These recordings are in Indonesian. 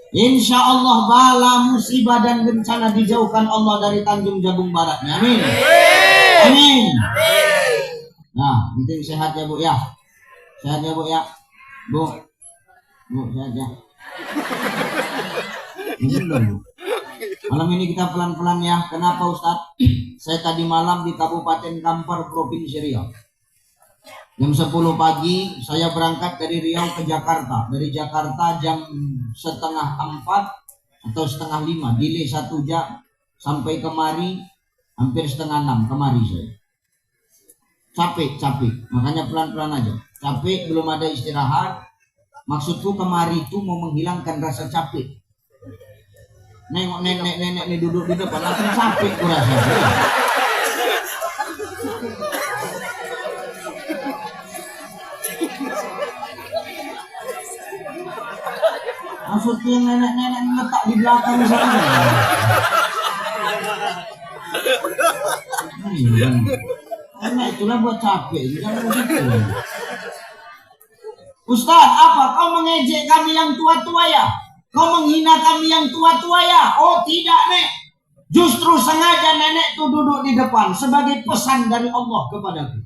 Insya Allah bala musibah dan bencana dijauhkan Allah dari Tanjung Jabung Barat. Amin. Amin. Nah, penting sehat ya Bu ya. Sehat ya Bu ya. Bu sehat ya. Malam ini kita pelan-pelan ya. Kenapa Ustadz? Saya tadi malam di Kabupaten Kampar, Provinsi Riau. Jam 10 pagi saya berangkat dari Riau ke Jakarta. Dari Jakarta jam setengah 4 atau setengah 5. Delay 1 jam. Sampai kemari hampir setengah 6 kemari saya. Capek. Makanya pelan-pelan aja. Capek, belum ada istirahat. Maksudku kemari itu mau menghilangkan rasa capek. Nengok nenek nih duduk di depan langsung capek kurasa. Maksudnya nenek letak di belakang sana. Nenek itulah buat capek. Jangan begitu. Ustaz, apa kau mengejek kami yang tua-tua ya? Kau menghina kami yang tua-tua ya? Oh tidak, Nek. Justru sengaja nenek tuh duduk di depan sebagai pesan dari Allah kepadaku.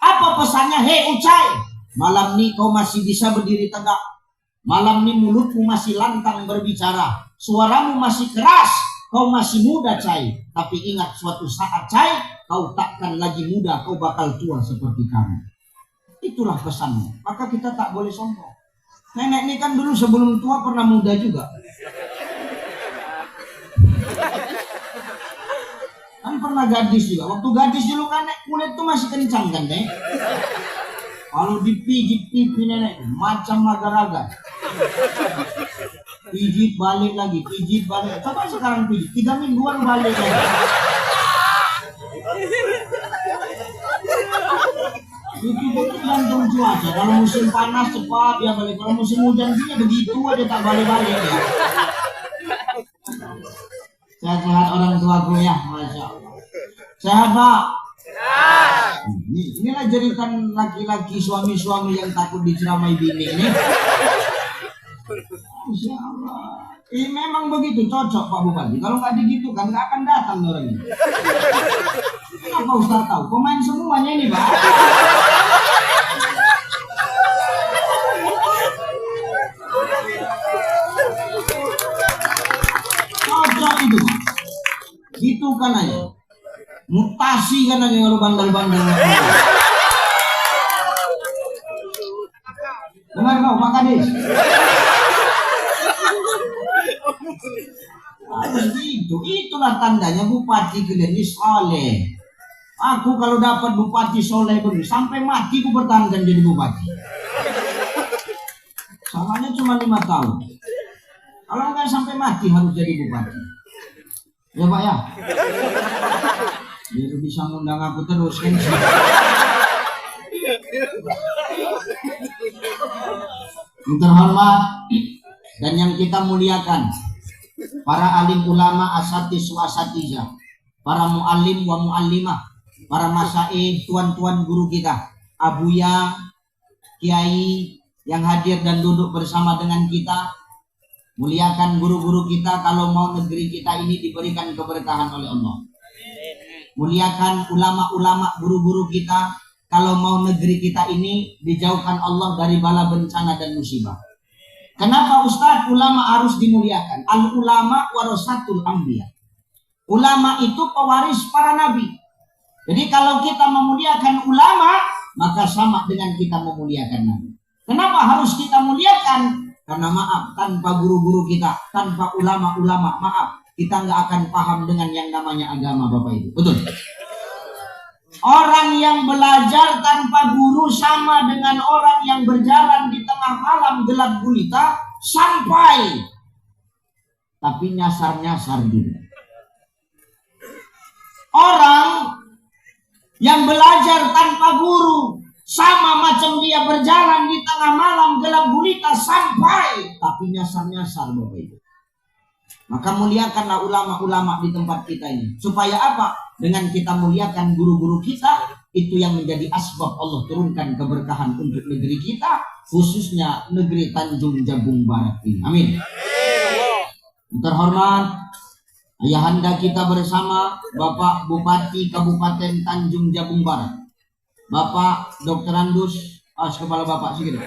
Apa pesannya? Hei Ucai, malam ini kau masih bisa berdiri tegak. Malam ini mulutmu masih lantang berbicara. Suaramu masih keras. Kau masih muda, Cai. Tapi ingat suatu saat, Cai, kau takkan lagi muda. Kau bakal tua seperti kami. Itulah pesannya. Maka kita tak boleh sombong. Nenek ini kan dulu sebelum tua pernah muda juga. Kan pernah gadis juga. Waktu gadis dulu kan kulit tuh masih kencang kan, Nek? Kalau dipijit pipi nenek macam agar-agar. Pijit balik lagi, pijit balik. Coba sekarang pijit 3 mingguan balik lagi. Itu tergantung cuaca. Kalau musim panas cepat dia balik. Kalau musim hujan juga begitu aja tak balik-balik ya. Sehat-sehat orang tuaku ya, Masya Allah. Sehat Pak. Inilah jeritan laki-laki suami-suami yang takut diceramai bini ini. Masya Allah. Ini memang begitu cocok Pak Bupati. Kalau nggak begitu kan nggak akan datang orang ini. Kenapa Ustaz tahu? Pemain semuanya ini Pak. Cocok itu. Gitu kan aja. Mutasi kan aja kalau bandel-bandel. Dengar kau Pak Kadis? Itulah tandanya Bupati Kelen ini soleh. Aku kalau dapat Bupati soleh begini sampai mati aku bertahankan jadi Bupati. Salahnya cuma 5 tahun. Kalau enggak sampai mati harus jadi Bupati. Ya Pak ya. Biar bisa ngundang aku terus kan. Yang terhormat dan yang kita muliakan, para alim ulama asatiz wa asatizah, para muallim wa muallimah, para masyaikh, tuan-tuan guru kita, abuya, kiai yang hadir dan duduk bersama dengan kita. Muliakan guru-guru kita kalau mau negeri kita ini diberikan keberkahan oleh Allah. Muliakan ulama-ulama guru-guru kita kalau mau negeri kita ini dijauhkan Allah dari bala bencana dan musibah. Kenapa Ustadz ulama harus dimuliakan? Al ulama warasatul anbiya. Ulama itu pewaris para nabi. Jadi kalau kita memuliakan ulama, maka sama dengan kita memuliakan nabi. Kenapa harus kita muliakan? Karena maaf, tanpa guru-guru kita, tanpa ulama-ulama, maaf, kita nggak akan paham dengan yang namanya agama Bapak Ibu. Betul? Orang yang belajar tanpa guru sama dengan orang yang berjalan di tengah malam gelap gulita sampai, tapi nyasar-nyasar juga. Orang yang belajar tanpa guru sama macam dia berjalan di tengah malam gelap gulita sampai, tapi nyasar-nyasar Bapak Ibu. Maka muliakanlah ulama-ulama di tempat kita ini. Supaya apa? Dengan kita muliakan guru-guru kita, itu yang menjadi asbab Allah turunkan keberkahan untuk negeri kita, khususnya negeri Tanjung Jabung Barat ini. Amin. Terhormat ayahanda kita bersama Bapak Bupati Kabupaten Tanjung Jabung Barat, Bapak Dr. Andus, kepala Bapak segitu.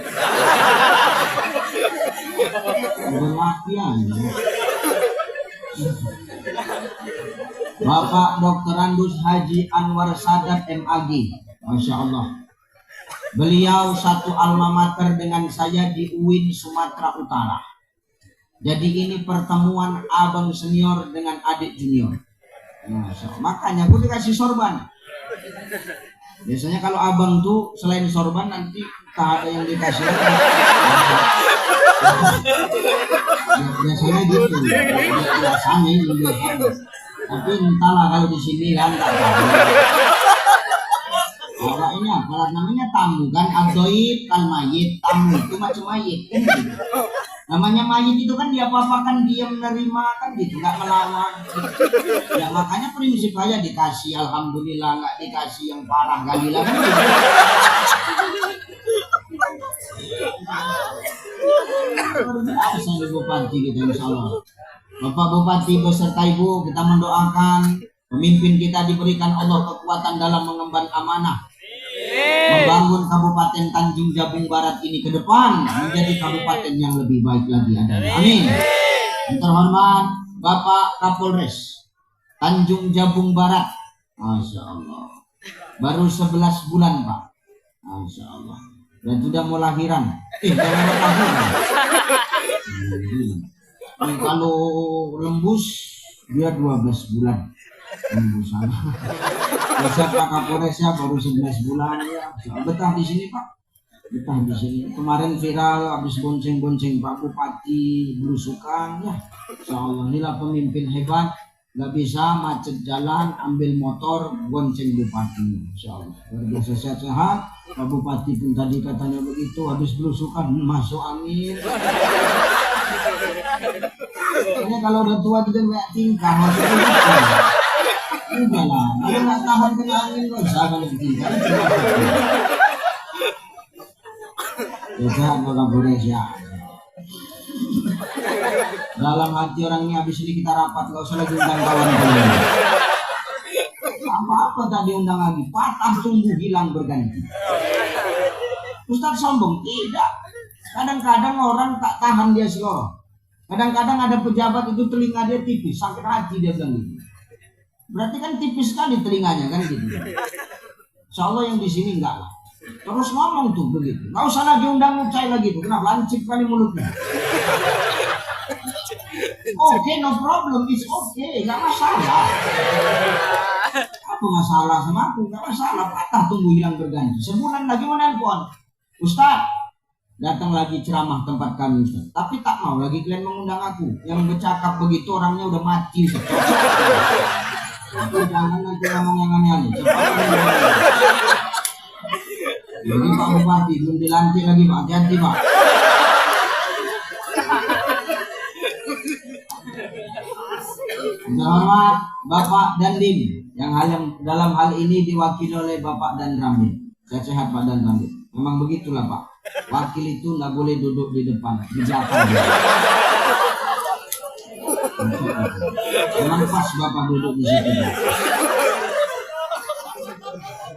Berlakian. Bapak Dr. Andus Haji Anwar Sadat MAG, Masya Allah. Beliau satu alma mater dengan saya di UIN Sumatera Utara. Jadi ini pertemuan abang senior dengan adik junior. Masya Allah. Makanya gue dikasih sorban. Biasanya kalau abang tuh selain sorban nanti tak ada yang dikasih. Biasanya gitu. Biasanya itu biasanya. Tapi entahlah kalau di sini kan tak tahu. Kalau ini apa namanya tamu kan, abdoid kan mayit, tamu itu macam mayit kan gitu. Namanya mayit itu kan diapa-apakan dia menerima kan gitu, nggak melawan. Ya makanya prinsip aja dikasih alhamdulillah, nggak dikasih yang parah kali lah kan gitu. Biasa nih Bupati kita insya Allah. Bapak Bupati beserta Ibu kita mendoakan pemimpin kita diberikan Allah kekuatan dalam mengemban amanah, membangun Kabupaten Tanjung Jabung Barat ini ke depan menjadi kabupaten yang lebih baik lagi. Amin. Yang terhormat Bapak Kapolres Tanjung Jabung Barat, Masya Allah, baru 11 bulan Pak, Masya Allah, dan sudah mau lahiran. Jangan lahiran. Kalau lembus dia 12 bulan lembusan. Bisa Pak Kapolresnya baru 11 bulan ya. Betah di sini Pak. Betah di sini. Kemarin viral habis bonceng-bonceng Pak Bupati belusukan ya. Insyaallah inilah pemimpin hebat. Gak bisa macet jalan ambil motor bonceng Bupati. Insyaallah luar biasa sehat-sehat. Pak Bupati pun tadi katanya begitu habis belusukan masuk angin. Karena kalau udah tua kita nggak tingkah maksudnya gitu. Enggak lah, kalau nggak tahan kena angin nggak usah kalau tingkah. Sehat Bapak Indonesia. Dalam hati orang ini habis ini kita rapat, nggak usah lagi undang kawan-kawan. Apa-apa tak diundang lagi, patah tumbuh hilang berganti. Ustaz sombong? Tidak. Kadang-kadang orang tak tahan dia seloroh. Kadang-kadang ada pejabat itu telinga dia tipis, sakit hati dia bilang gitu. Berarti kan tipis sekali telinganya kan gitu. Insya Allah yang di sini enggak lah. Terus ngomong tuh begitu. Nggak usah lagi undang Ucai lagi tuh. Kenapa? Lancip kali mulutnya. Oke, no problem, it's okay, nggak masalah. Apa masalah sama aku? Nggak masalah. Patah tumbuh hilang berganti. Sebulan lagi menelpon. Ustaz, datang lagi ceramah tempat kami Ustaz. Tapi tak mau lagi kalian mengundang aku. Yang bercakap begitu orangnya udah mati. Jangan nanti ngomong yang aneh-aneh. Jadi Pak Bupati belum dilantik lagi Pak. Hati-hati Pak. Terhormat Bapak Dandim yang dalam hal ini diwakili oleh Bapak Dan Ramil. Sehat Pak Dan Ramil. Memang begitulah Pak. Wakil itu nggak boleh duduk di depan, di belakang. Memang pas Bapak duduk di situ.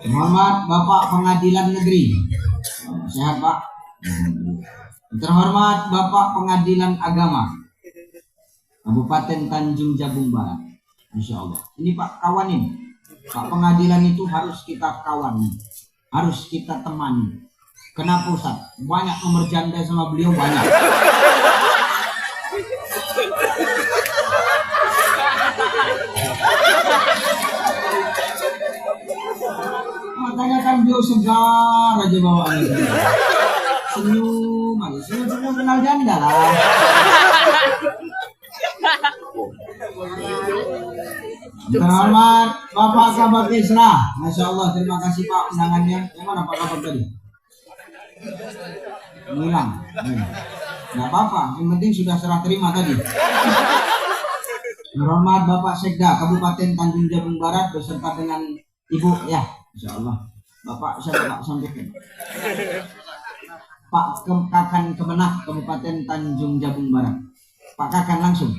Terhormat Bapak Pengadilan Negeri. Sehat Pak. Terhormat Bapak Pengadilan Agama Kabupaten Tanjung Jabung Barat. Insya Allah. Ini Pak kawanin. Pak pengadilan itu harus kita kawani, harus kita temani. Kenapa Ustaz? Banyak nomor janda sama beliau banyak. Makanya kan beliau segar aja bawaannya. Senyum aja, senyum kenal janda lah. Terhormat Bapak Kabak Isra. Masya Allah, terima kasih Pak undangannya. Yang mana Pak Kabak tadi? Hilang. Nggak apa-apa, yang penting sudah serah terima tadi. Terhormat Bapak Sekda Kabupaten Tanjung Jabung Barat beserta dengan Ibu ya, Insya Allah. Bapak saya Pak sampaikan. Pak Kakan Kemenak Kabupaten Tanjung Jabung Barat. Pak Kakan langsung.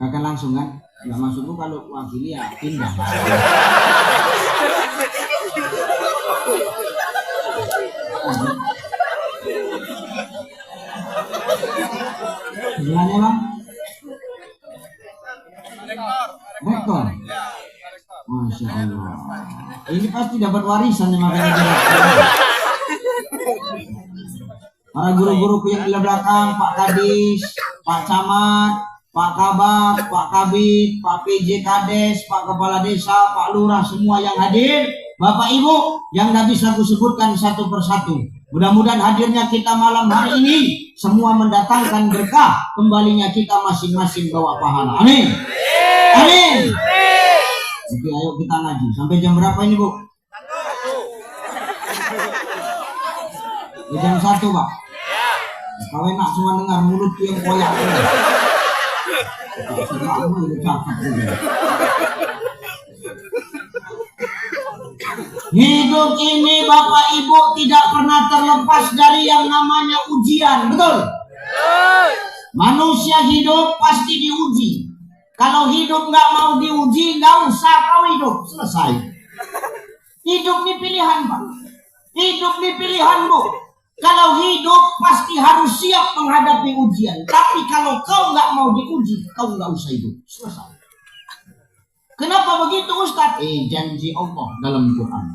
Kakak langsung kan? Nggak maksudku kalau wakili ya pindah. Gimana bang? Rektor. Masya Allah. Ini pasti dapat warisan nih makanya direktur. Para guru-guruku yang di belakang, Pak Kadis, Pak Camat, Pak Kabak, Pak Kabit, Pak PJ Kades, Pak Kepala Desa, Pak Lurah, semua yang hadir, Bapak Ibu yang tidak bisa aku sebutkan satu persatu. Mudah-mudahan hadirnya kita malam hari ini semua mendatangkan berkah, kembalinya kita masing-masing bawa pahala. Amin. Amin. Oke, ayo kita ngaji. Sampai jam berapa ini, Bu? Jam 1, Pak. Kau enak cuma dengar mulutku yang koyak. Hidup ini Bapak Ibu tidak pernah terlepas dari yang namanya ujian, betul? Manusia hidup pasti diuji. Kalau hidup nggak mau diuji, nggak usah kau hidup, selesai. Hidup ini pilihan, Pak. Hidup ini pilihan, Bu. Kalau hidup pasti harus siap menghadapi ujian. Tapi kalau kau nggak mau diuji, kau nggak usah hidup, selesai. Kenapa begitu, Ustaz? Janji Allah dalam Quran.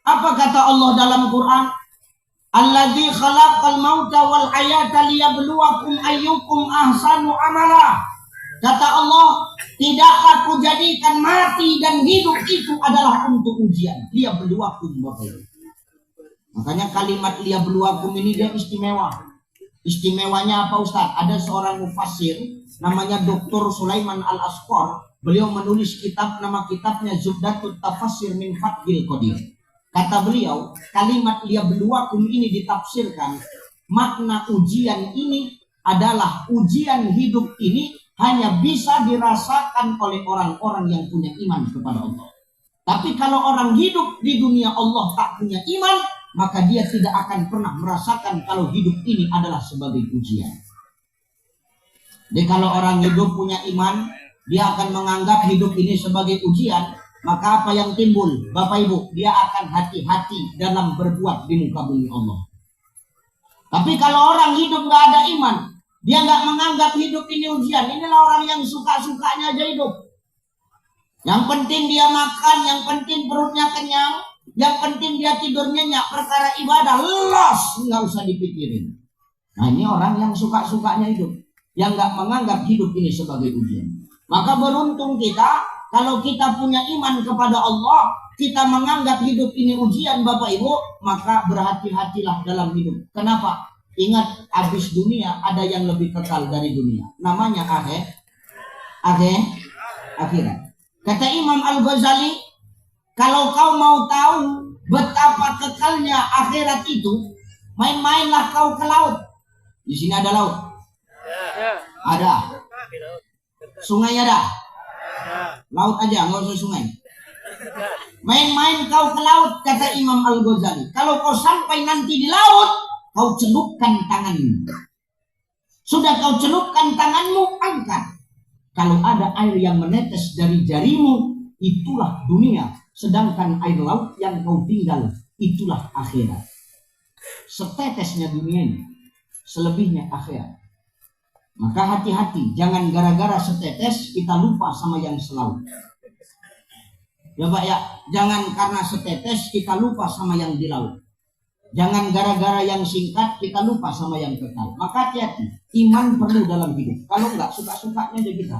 Apa kata Allah dalam Quran? Alladzi khalaqal mauta wal hayata liyabluwakum ayyukum ahsanu amala. Kata Allah, tidaklah kujadikan mati dan hidup itu adalah untuk ujian. Liyabluwakum Bapak Ibu. Makanya kalimat liyabluwakum ini dia istimewa. Istimewanya apa, Ustaz? Ada seorang mufassir namanya Dr. Sulaiman Al-Asqar. Beliau menulis kitab, nama kitabnya Zubdatut Tafassir min Fathil Qadir. Kata beliau, kalimat liyabluwakum ini ditafsirkan, makna ujian ini adalah ujian hidup ini hanya bisa dirasakan oleh orang-orang yang punya iman kepada Allah. Tapi kalau orang hidup di dunia Allah tak punya iman, maka dia tidak akan pernah merasakan kalau hidup ini adalah sebagai ujian. Jadi kalau orang hidup punya iman, dia akan menganggap hidup ini sebagai ujian. Maka apa yang timbul, Bapak Ibu, dia akan hati-hati dalam berbuat di muka bumi Allah. Tapi kalau orang hidup nggak ada iman, dia nggak menganggap hidup ini ujian. Inilah orang yang suka-sukanya aja hidup. Yang penting dia makan, yang penting perutnya kenyang, yang penting dia tidur nyenyak, perkara ibadah los, nggak usah dipikirin. Nah ini orang yang suka-sukanya hidup, yang nggak menganggap hidup ini sebagai ujian. Maka beruntung kita kalau kita punya iman kepada Allah, kita menganggap hidup ini ujian, Bapak Ibu, maka berhati-hatilah dalam hidup. Kenapa? Ingat, habis dunia ada yang lebih kekal dari dunia. Namanya akhirat. Kata Imam Al-Ghazali, kalau kau mau tahu betapa kekalnya akhirat itu, main-mainlah kau ke laut. Di sini ada laut? Ada. Sungai ada? Laut aja, nggak usah sungai. Main-main kau ke laut, kata Imam Al-Ghazali. Kalau kau sampai nanti di laut, kau celupkan tanganmu. Sudah kau celupkan tanganmu, angkat. Kalau ada air yang menetes dari jarimu, itulah dunia. Sedangkan air laut yang kau tinggal, itulah akhirat. Setetesnya dunia ini, selebihnya akhirat. Maka hati-hati, jangan gara-gara setetes kita lupa sama yang selalu. Ya Pak ya, jangan karena setetes kita lupa sama yang di laut. Jangan gara-gara yang singkat kita lupa sama yang kekal. Maka hati-hati, iman perlu dalam hidup. Kalau enggak, suka-sukanya aja kita.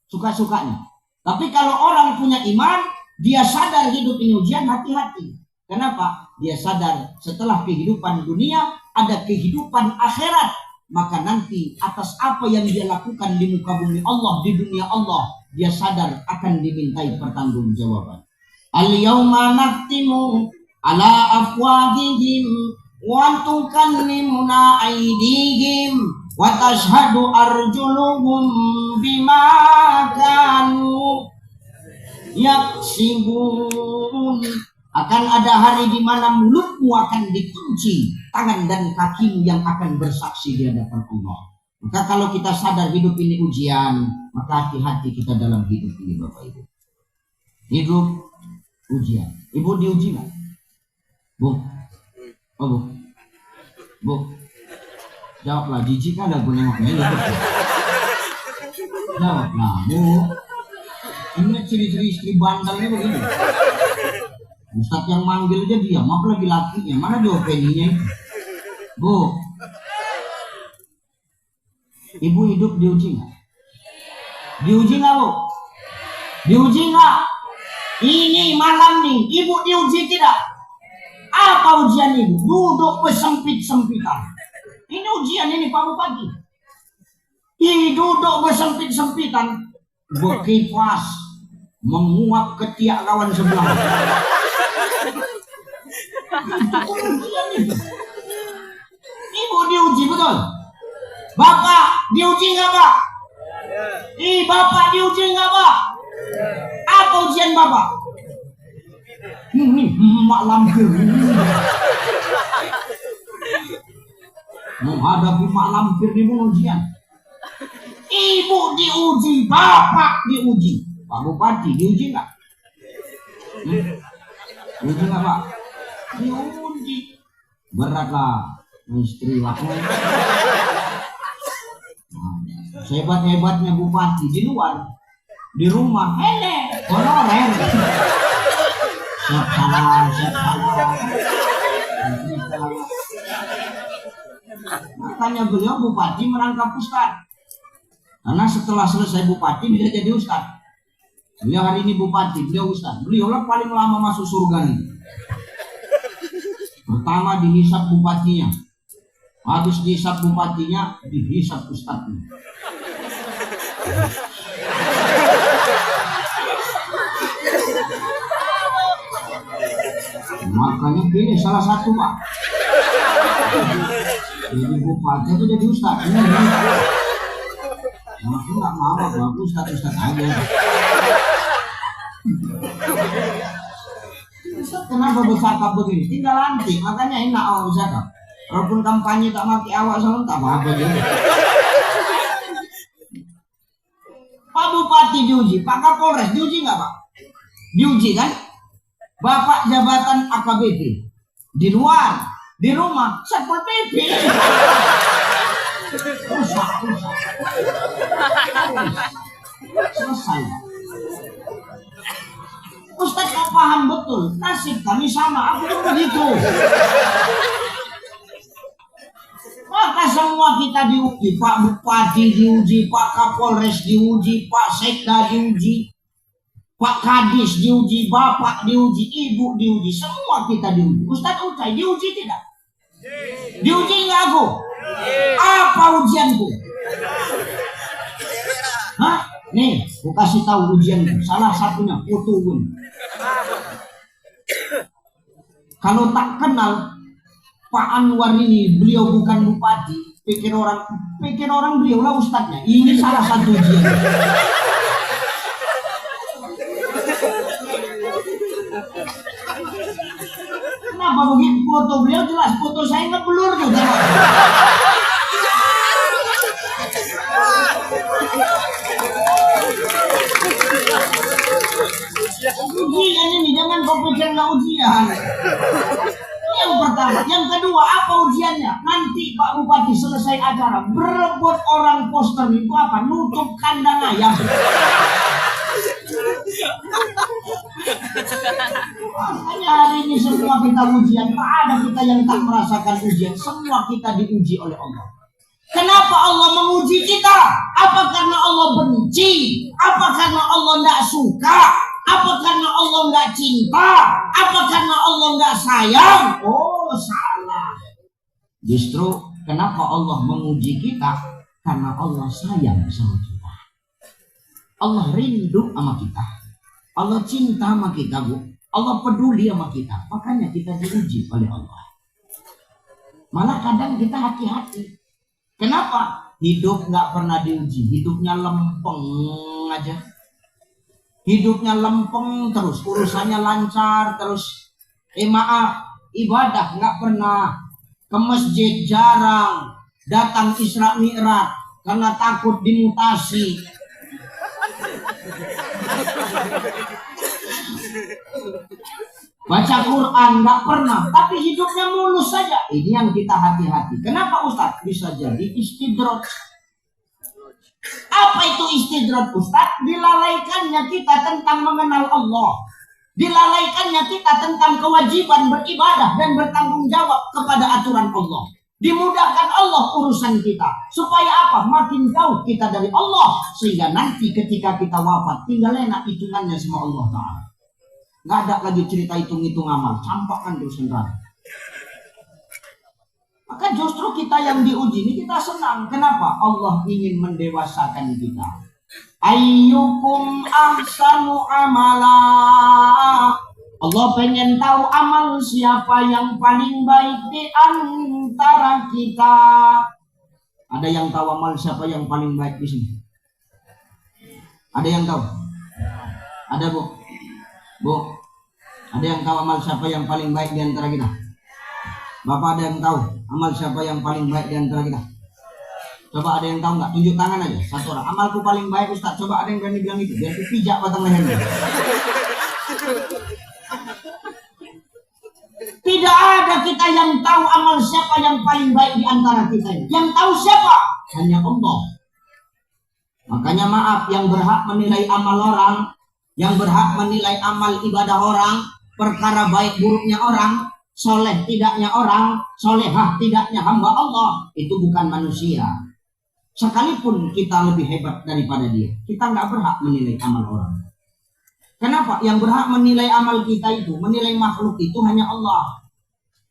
Suka-sukanya. Tapi kalau orang punya iman, dia sadar hidup ini ujian, hati-hati. Kenapa? Dia sadar setelah kehidupan dunia, ada kehidupan akhirat. Maka nanti atas apa yang dia lakukan di muka bumi Allah, di dunia Allah, dia sadar akan dimintai pertanggungjawaban. Al-yawma nakhtimu ala afwahihim wa tukallimuna aydihim wa tashhadu arjuluhum bima kanu yaksibun. Akan ada hari di mana mulutmu akan dikunci, tangan dan kakimu yang akan bersaksi di hadapan Allah. Maka kalau kita sadar hidup ini ujian, maka hati-hati kita dalam hidup ini, Bapak Ibu. Hidup ujian. Ibu diuji nggak? Bu? Oh, Bu? Bu? Jawablah, jijik kan ada gue nengoknya. Jawablah, Bu. Ini ciri-ciri istri bandelnya begini. Ustadz yang manggil aja diam, apalagi lakinya. Mana jawabannya? Bu, ibu hidup diuji nggak? Diuji nggak, Bu? Diuji nggak? Ini malam nih, ibu diuji tidak? Apa ujian ibu? Duduk bersempit-sempitan. Ini ujian ini Pak Bupati. Ini duduk bersempit-sempitan, berkipas, menguap ketiak kawan sebelah. Ibu diuji betul. Bapak diuji nggak, Pak? Bapak diuji nggak, Pak? Apa ujian Bapak? Mak lampir. Menghadapi mak lampir ini ujian. Ibu diuji, Bapak diuji. Pak Bupati diuji nggak? Diuji nggak, Pak? Diuji. Beratlah istri lah. Sehebat-hebatnya Bupati di luar, di rumah honorer. Siap salah. Makanya beliau Bupati merangkap Ustadz. Karena setelah selesai Bupati bisa jadi Ustadz. Beliau hari ini Bupati, beliau Ustadz. Beliau lah paling lama masuk surga nih. Pertama dihisap Bupatinya. Habis dihisap Bupatinya, dihisap Ustadznya. Makanya pilih salah satu, Pak. Jadi Bupati itu jadi Ustadz. Aku nggak mau, aku Ustadz aja. Kenapa bercakap begini? Tinggal nanti, makanya enak awak bercakap. Walaupun kampanye tak mati awak sama tak apa-apa juga. Pak Bupati diuji, Pak Kapolres diuji nggak, Pak? Diuji kan? Bapak jabatan AKBP di luar, di rumah Satpol PP. Rusak. Selesai. Ustadz kau paham betul, nasib kami sama, aku pun begitu. Maka semua kita diuji, Pak Bupati diuji, Pak Kapolres diuji, Pak Sekda diuji, Pak Kadis diuji, Bapak diuji, Ibu diuji, semua kita diuji. Ustadz Ucai diuji tidak? Diuji nggak aku? Apa ujianku? Hah? Nih, aku kasih tahu ujianku. Salah satunya fotoin. Kalau tak kenal Pak Anwar ini, beliau bukan bupati, pikir orang beliau lah ustadznya. Ini salah satu ujian. Kenapa begitu? Foto beliau jelas, foto saya ngeblur tuh. Ujian ini jangan kau pikir nggak ujian. Yang pertama, yang kedua apa ujiannya? Nanti Pak Bupati selesai acara berebut orang poster itu apa? Nutup kandang ayam. Makanya hari ini semua kita ujian. Tak ada kita yang tak merasakan ujian. Semua kita diuji oleh Allah. Kenapa Allah menguji kita? Apa karena Allah benci? Apa karena Allah tidak suka? Apa karena Allah nggak cinta? Apa karena Allah nggak sayang? Oh, salah. Justru kenapa Allah menguji kita? Karena Allah sayang sama kita. Allah rindu sama kita. Allah cinta sama kita, Bu. Allah peduli sama kita. Makanya kita diuji oleh Allah. Malah kadang kita hati-hati. Kenapa? Hidup nggak pernah diuji. Hidupnya lempeng aja. Hidupnya lempeng terus, urusannya lancar terus. Maaf, ibadah nggak pernah, ke masjid jarang, datang Isra Mi'raj, karena takut dimutasi. Baca Quran nggak pernah, tapi hidupnya mulus saja. Ini yang kita hati-hati. Kenapa Ustaz? Bisa jadi istidroj. Apa itu istidroj Ustaz? Dilalaikannya kita tentang mengenal Allah. Dilalaikannya kita tentang kewajiban beribadah dan bertanggung jawab kepada aturan Allah. Dimudahkan Allah urusan kita. Supaya apa? Makin jauh kita dari Allah. Sehingga nanti ketika kita wafat, tinggal enak hitungannya sama Allah Ta'ala. Nggak ada lagi cerita hitung-hitung amal. Campakkan terus sendiri. Maka justru kita yang diuji ini kita senang. Kenapa? Allah ingin mendewasakan kita. Ayyukum ahsanu amala. Allah pengen tahu amal siapa yang paling baik di antara kita. Ada yang tahu amal siapa yang paling baik di sini? Ada yang tahu? Ada Bu? Bu, ada yang tahu amal siapa yang paling baik di antara kita? Bapak ada yang tahu amal siapa yang paling baik di antara kita? Coba ada yang tahu nggak? Tunjuk tangan aja satu orang. Amalku paling baik Ustaz. Coba ada yang berani bilang itu. Biar dipijak batang lehernya. Tidak ada kita yang tahu amal siapa yang paling baik di antara kita ini. Yang tahu siapa? Hanya Allah. Makanya maaf, yang berhak menilai amal orang, yang berhak menilai amal ibadah orang, perkara baik buruknya orang, soleh tidaknya orang, solehah tidaknya hamba Allah, itu bukan manusia. Sekalipun kita lebih hebat daripada dia, kita nggak berhak menilai amal orang. Kenapa? Yang berhak menilai amal kita itu, menilai makhluk itu hanya Allah.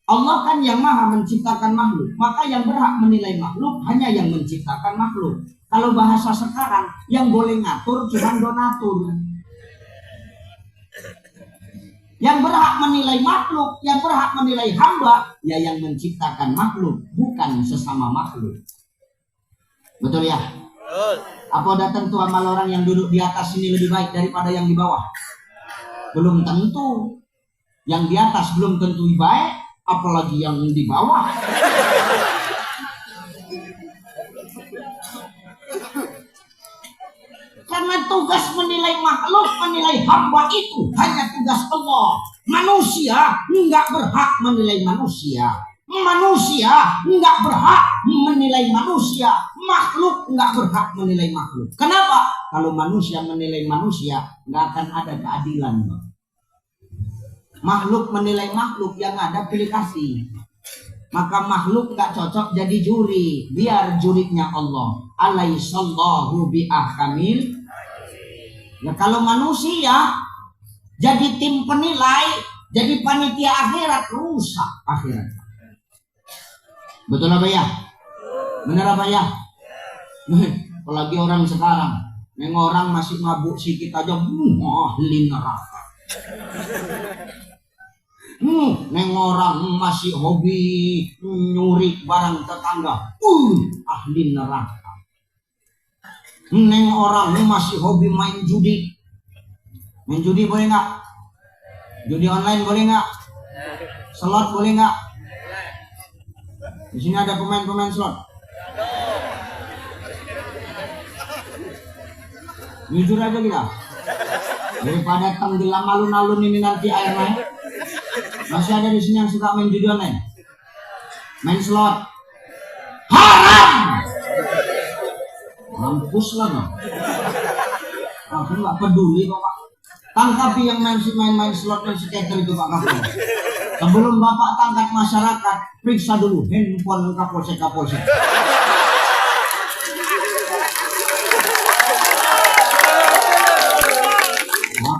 Allah kan yang maha menciptakan makhluk, maka yang berhak menilai makhluk hanya yang menciptakan makhluk. Kalau bahasa sekarang, yang boleh ngatur cuma donatur. Yang berhak menilai makhluk, yang berhak menilai hamba, ya yang menciptakan makhluk, bukan sesama makhluk. Betul ya? Apa udah tentu amal orang yang duduk di atas ini lebih baik daripada yang di bawah? Belum tentu. Yang di atas belum tentu baik, apalagi yang di bawah. Karena tugas menilai makhluk, menilai hamba itu hanya tugas Allah. Manusia nggak berhak menilai manusia. Manusia nggak berhak menilai manusia. Makhluk nggak berhak menilai makhluk. Kenapa? Kalau manusia menilai manusia, nggak akan ada keadilan. Makhluk menilai makhluk, yang ada pilih kasih. Maka makhluk nggak cocok jadi juri. Biar jurinya Allah. Alaihissallahu bi'ahkamil. Ya kalau manusia jadi tim penilai, jadi panitia akhirat, rusak akhirat. Betul apa ya? Benar apa ya? Apalagi orang sekarang, neng orang masih mabuk sikit aja, ahli neraka. Neng orang masih hobi nyuri barang tetangga, ahli neraka. Neng orang masih hobi main judi. Main judi boleh nggak? Judi online boleh nggak? Slot boleh nggak? Di sini ada pemain-pemain slot. Jujur aja kita. Daripada tenggelam alun-alun ini nanti air naik. Masih ada di sini yang suka main judi online. Main slot. Haram. Mampus lah bang. Aku nggak peduli kok Pak. Tangkapi yang main slot dan skater itu Pak Kapolsek. Sebelum Bapak tangkap masyarakat, periksa dulu handphone Kapolsek.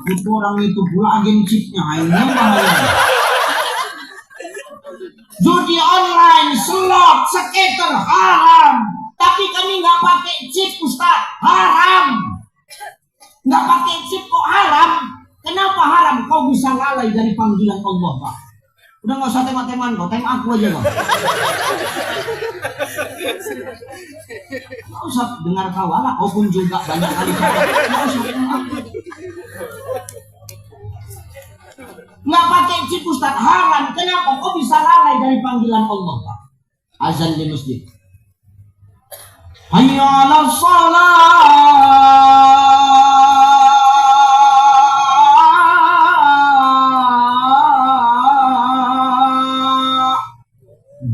Itu orang itu pula agen chipnya, ini bahaya. Judi online, slot, skater haram. Tapi kami nggak pakai chip Ustaz, haram. Nggak pakai chip kok haram? Kenapa haram? Kau bisa lalai dari panggilan Allah Pak. Udah nggak usah tembak-tembakan kau, tembak aku aja Pak. Nggak usah dengar kawalah, kau pun juga banyak kali. Nggak usah tembak aku. Nggak pakai chip Ustaz, haram. Kenapa? Kau bisa lalai dari panggilan Allah Pak. Azan di masjid. Hayya 'alas shalah.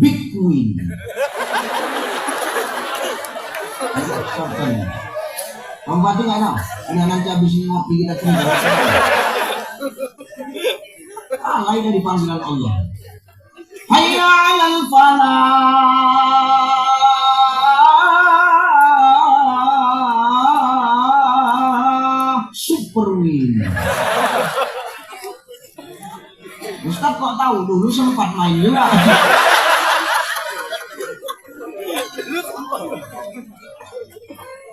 Big Queen. Kamu berarti nggak tahu? Udah nanti habis ngopi kita tinggal. Alay dari panggilan Allah. Hayya 'alal falah. Super win. Ustaz kok tahu dulu sempat main juga.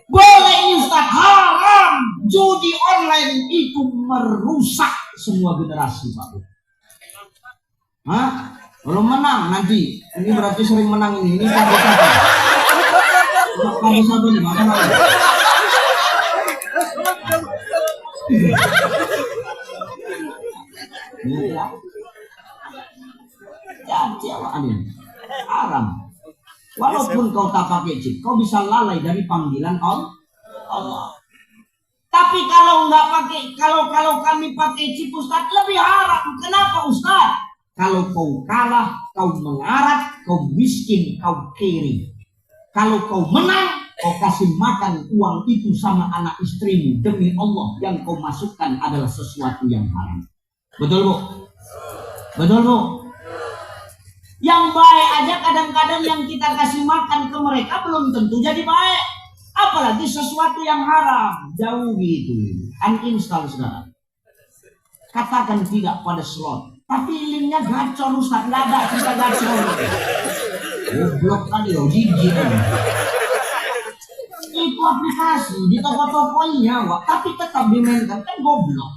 Boleh ini Ustaz, haram. Judi online itu merusak semua generasi, Pak. Hah? Kalau menang nanti, ini berarti sering menang ini pada siapa? Pada siapa nih? Mana? Ya. Jadi apa ini? Haram. Walaupun kau tak pakai chip, kau bisa lalai dari panggilan Allah. Tapi kalau nggak pakai, kalau kami pakai chip Ustaz lebih haram. Kenapa Ustaz? Kalau kau kalah, kau mengarat, kau miskin, kau kiri. Kalau kau menang, kau kasih makan uang itu sama anak istrimu. Demi Allah, yang kau masukkan adalah sesuatu yang haram. Betul Bu? Betul Bu? Yang baik aja kadang-kadang yang kita kasih makan ke mereka belum tentu jadi baik. Apalagi sesuatu yang haram. Jauh gitu. Uninstall sekarang. Katakan tidak pada slot. Tapi linknya gacor Ustaz. Nggak ada kita gacor. Goblok tadi loh. Jijik. Itu aplikasi. Di toko-tokonya. Tapi tetap dimainkan. Kan goblok.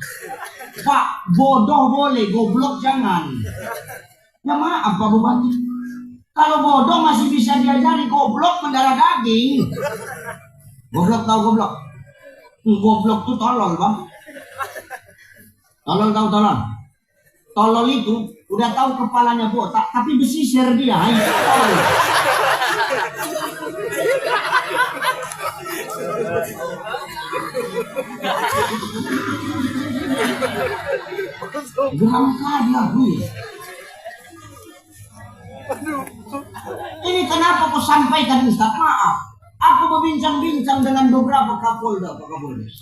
Pak, bodoh boleh. Goblok jangan. Ya maaf Pak Bupati. Kalau bodoh masih bisa diajari, goblok mendarah daging. Goblok tahu goblok? Goblok tuh tolol Bang. Tolol tahu tolol? Tolol itu udah tahu kepalanya botak, tapi besisir dia. Geram saja Bu. Ini kenapa aku sampaikan Ustaz? Maaf, aku berbincang-bincang dengan beberapa Kapolda, Pak Kapolres.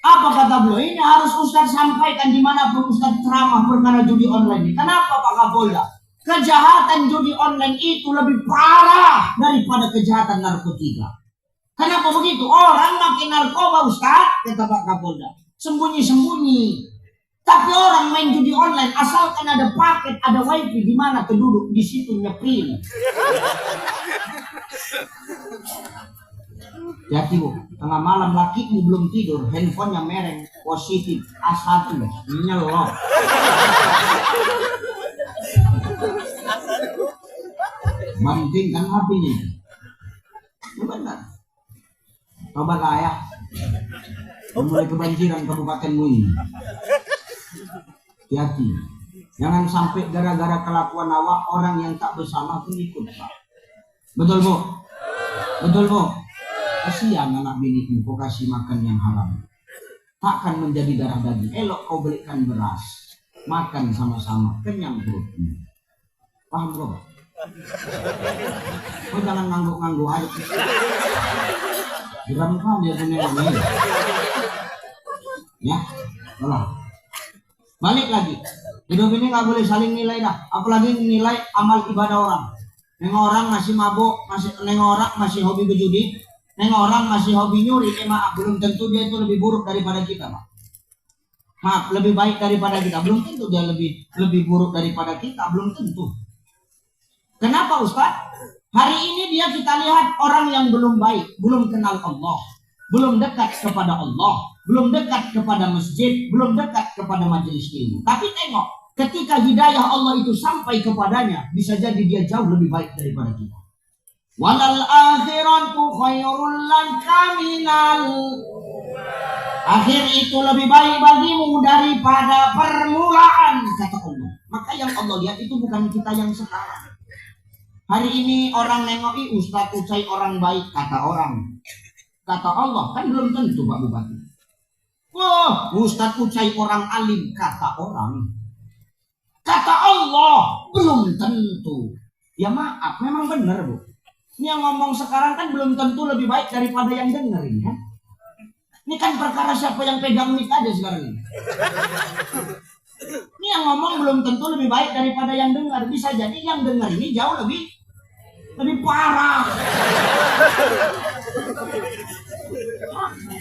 Apa kata beliau? Ini harus Ustaz sampaikan dimanapun Ustaz ceramah perkara judi online. Kenapa Pak Kapolda? Kejahatan judi online itu lebih parah daripada kejahatan narkotika. Kenapa begitu? Orang makin narkoba Ustaz, kata Pak Kapolda, sembunyi-sembunyi. Tapi orang main judi online asalkan ada paket, ada wifi, di mana keduduk di situ nyeprin. Jadi Bu, tengah malam lakimu belum tidur, handphonenya mereng, positif, A1, nyelok. Bantingkan HP-nya. Benar. Coba kayak mulai kebanjiran kabupatenmu ini. Hati-hati. Jangan sampai gara-gara kelakuan awak orang yang tak bersama pun ikut Pak. Betul Bu? Betul Bu? Kasihan anak biniku kau kasih makan yang haram. Takkan menjadi darah daging. Elok kau belikan beras. Makan sama-sama. Kenyang perutmu. Paham Bro? Kau jangan ngangguk-ngangguk aja. Geram kan dia punya ini. Ya, tolong. Balik lagi, hidup ini nggak boleh saling nilai dah, apalagi nilai amal ibadah orang. Neng orang masih mabuk, neng orang masih hobi berjudi, neng orang masih hobi nyuri. Maaf, belum tentu dia itu lebih buruk daripada kita, Pak. Maaf, lebih baik daripada kita, belum tentu dia lebih buruk daripada kita, belum tentu. Kenapa Ustaz? Hari ini dia kita lihat orang yang belum baik, belum kenal Allah, belum dekat kepada Allah, belum dekat kepada masjid, belum dekat kepada majelis ilmu. Tapi tengok, ketika hidayah Allah itu sampai kepadanya, bisa jadi dia jauh lebih baik daripada kita. Walal akhiratu khairul laka minal. Akhir itu lebih baik bagimu daripada permulaan, kata Allah. Maka yang Allah lihat itu bukan kita yang sekarang. Hari ini orang nengoki Ustaz Ucai orang baik, kata orang. Kata Allah, kan belum tentu Pak Bupati. Wah, Ustaz Ucai orang alim, kata orang. Kata Allah, belum tentu. Ya maaf, memang benar Bu. Ini yang ngomong sekarang kan belum tentu lebih baik daripada yang dengerin kan. Ini kan perkara siapa yang pegang mic aja sekarang ini. Ini yang ngomong belum tentu lebih baik daripada yang dengar. Bisa jadi yang dengar ini jauh lebih parah.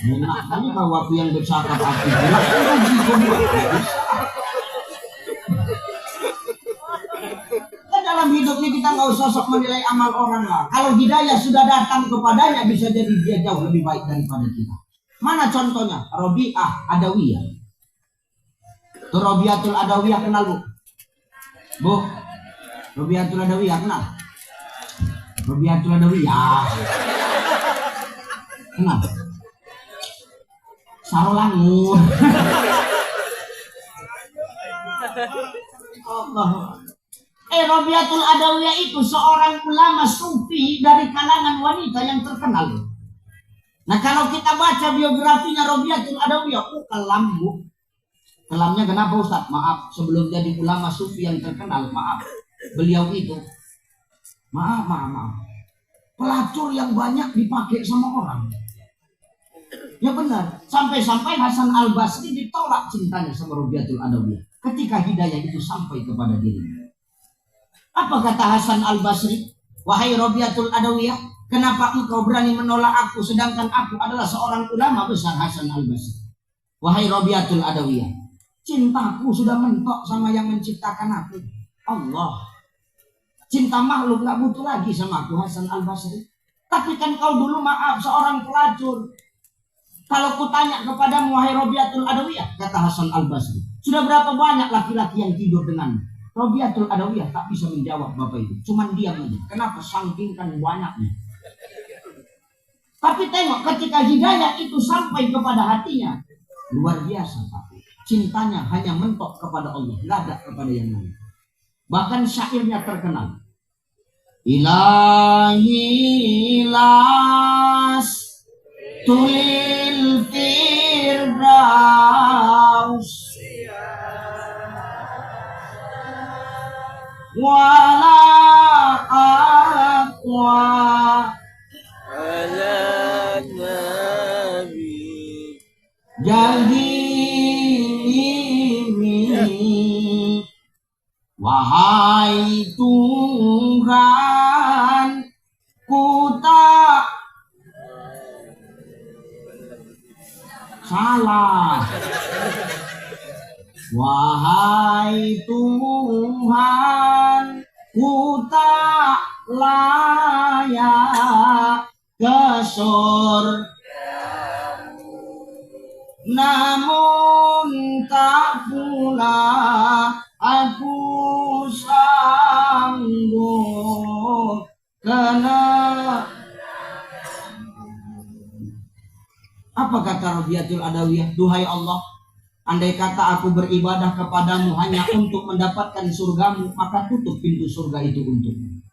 Enak kali kalau waktu yang bercakap hati jelas dalam hidup ini kita nggak usah sok menilai amal orang lah. Kalau hidayah sudah datang kepadanya, bisa jadi dia jauh lebih baik daripada kita. Mana contohnya? Robiah Adawiyah. Tuh Robiatul Adawiyah kenal Bu? Bu, Robiatul Adawiyah kenal? Robiatul Adawiyah kenal? Sarolangun. Allah. Robiatul Adawiyah itu seorang ulama sufi dari kalangan wanita yang terkenal. Nah kalau kita baca biografinya Robiatul Adawiyah, kelam Bu. Kelamnya kenapa Ustaz? Maaf, sebelum jadi ulama sufi yang terkenal, maaf, beliau itu maaf, pelacur yang banyak dipakai sama orang. Ya benar, sampai-sampai Hasan Al-Basri ditolak cintanya sama Robiatul Adawiyah ketika hidayah itu sampai kepada dirinya. Apa kata Hasan Al-Basri? Wahai Robiatul Adawiyah, kenapa engkau berani menolak aku sedangkan aku adalah seorang ulama besar? Hasan Al-Basri, wahai Robiatul Adawiyah, cintaku sudah mentok sama yang menciptakan aku, Allah. Cinta makhluk gak butuh lagi sama aku, Hasan Al-Basri. Tapi kan kau dulu maaf seorang pelacur. Kalau ku tanya kepadamu wahai Robiatul Adawiyah, kata Hasan Al-Basri, sudah berapa banyak laki-laki yang tidur denganmu? Robiatul Adawiyah tak bisa menjawab Bapak itu, cuman diam aja. Kenapa? Saking kan banyaknya. Tapi tengok ketika hidayah itu sampai kepada hatinya, luar biasa Pak. Cintanya hanya mentok kepada Allah, nggak ada kepada yang lain. Bahkan syairnya terkenal. Ilahi las tulil firdaus wala aqwa ala nabi jahimi. Wahai Tuhan, ku tak salah. Wahai Tuhan, ku tak layak ke surga, namun tak pula aku sanggup karena. Apa kata Robiatul Adawiyah? Duhai Allah, andai kata aku beribadah kepadamu hanya untuk mendapatkan surgamu, maka tutup pintu surga itu untukmu.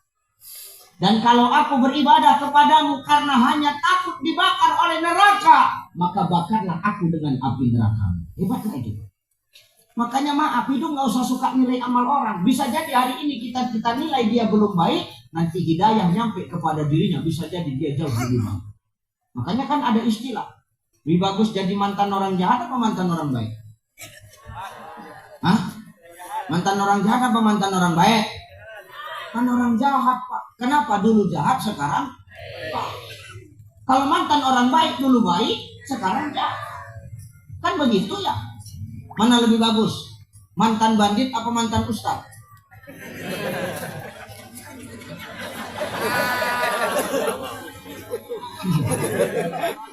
Dan kalau aku beribadah kepadamu karena hanya takut dibakar oleh neraka, maka bakarlah aku dengan api neraka. Hebatlah itu. Makanya maaf, hidup nggak usah suka nilai amal orang. Bisa jadi hari ini kita nilai dia belum baik, nanti hidayah nyampe kepada dirinya, bisa jadi dia jauh lebih baik. Makanya kan ada istilah, lebih bagus jadi mantan orang jahat apa mantan orang baik? Hah? Mantan orang jahat apa mantan orang baik? Kan orang jahat Pak. Kenapa dulu jahat sekarang Pak? Kalau mantan orang baik dulu baik, sekarang jahat. Kan begitu ya? Mana lebih bagus? Mantan bandit apa mantan ustaz?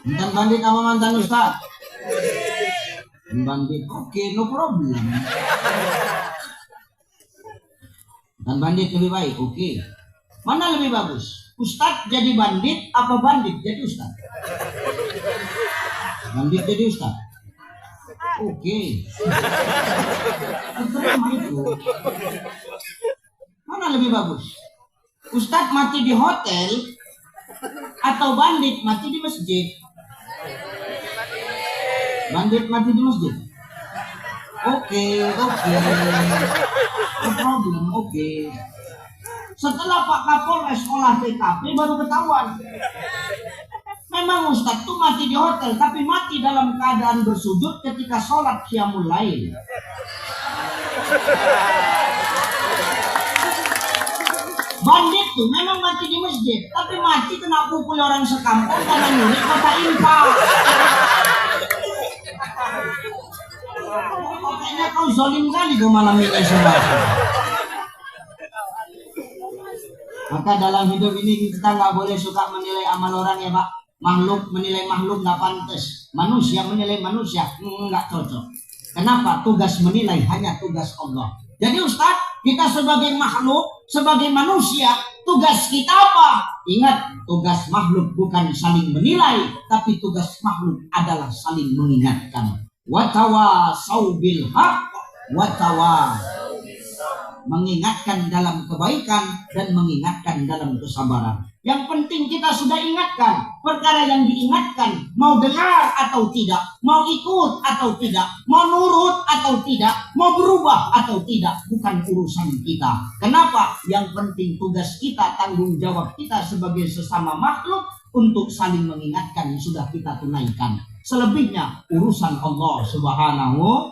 Mantan bandit apa mantan ustaz? Bandit. Oke, no problem. Mantan bandit lebih baik. Oke. Mana lebih bagus? Ustaz jadi bandit apa bandit jadi ustaz? Bandit jadi ustaz. Oke. Terima itu. Mana lebih bagus? Ustadz mati di hotel atau bandit mati di masjid? Bandit mati di masjid. Oke. No problem, oke. Setelah Pak Kapolres olah TKP baru ketahuan. Memang Ustadz tuh mati di hotel, tapi mati dalam keadaan bersujud ketika sholat qiyamul lail. Bandit tuh memang mati di masjid, tapi mati kena pukul orang sekampung karena nyuri kota infak. Kayaknya kau zolim kali kau malam ini semua. Maka dalam hidup ini kita nggak boleh suka menilai amal orang ya Pak. Makhluk menilai makhluk nggak pantas. Manusia menilai manusia nggak cocok. Kenapa? Tugas menilai hanya tugas Allah. Jadi Ustadz, kita sebagai makhluk, sebagai manusia, tugas kita apa? Ingat, tugas makhluk bukan saling menilai, tapi tugas makhluk adalah saling mengingatkan. Watawasau bil haqq, mengingatkan dalam kebaikan dan mengingatkan dalam kesabaran. Yang penting kita sudah ingatkan. Perkara yang diingatkan, mau dengar atau tidak, mau ikut atau tidak, mau nurut atau tidak, mau berubah atau tidak, bukan urusan kita. Kenapa? Yang penting tugas kita, tanggung jawab kita sebagai sesama makhluk untuk saling mengingatkan yang sudah kita tunaikan. Selebihnya urusan Allah Subhanahu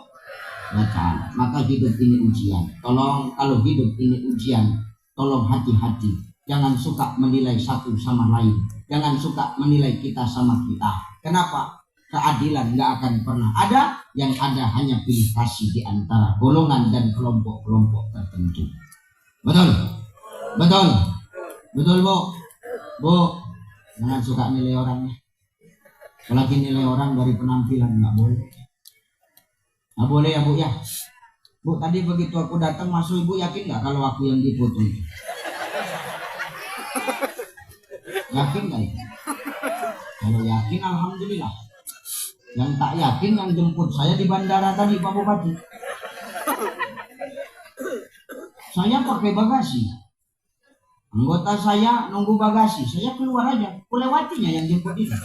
wa ta'ala. Maka hidup ini ujian. Tolong, kalau hidup ini ujian, tolong hati-hati. Jangan suka menilai satu sama lain. Jangan suka menilai kita sama kita. Kenapa? Keadilan nggak akan pernah ada. Yang ada hanya pilih kasih di antara golongan dan kelompok-kelompok tertentu. Betul? Betul? Betul Bu? Bu, jangan suka nilai orangnya. Apalagi nilai orang dari penampilan, nggak boleh. Nggak boleh ya Bu ya. Bu, tadi begitu aku datang masuk, Ibu yakin nggak kalau aku yang dipoto? Yakin nggak ya? Kalau yakin alhamdulillah. Yang tak yakin yang jemput saya di bandara tadi Pak Bupati. Saya pakai bagasi. Anggota saya nunggu bagasi, saya keluar aja. Kulewatinya yang jemput itu.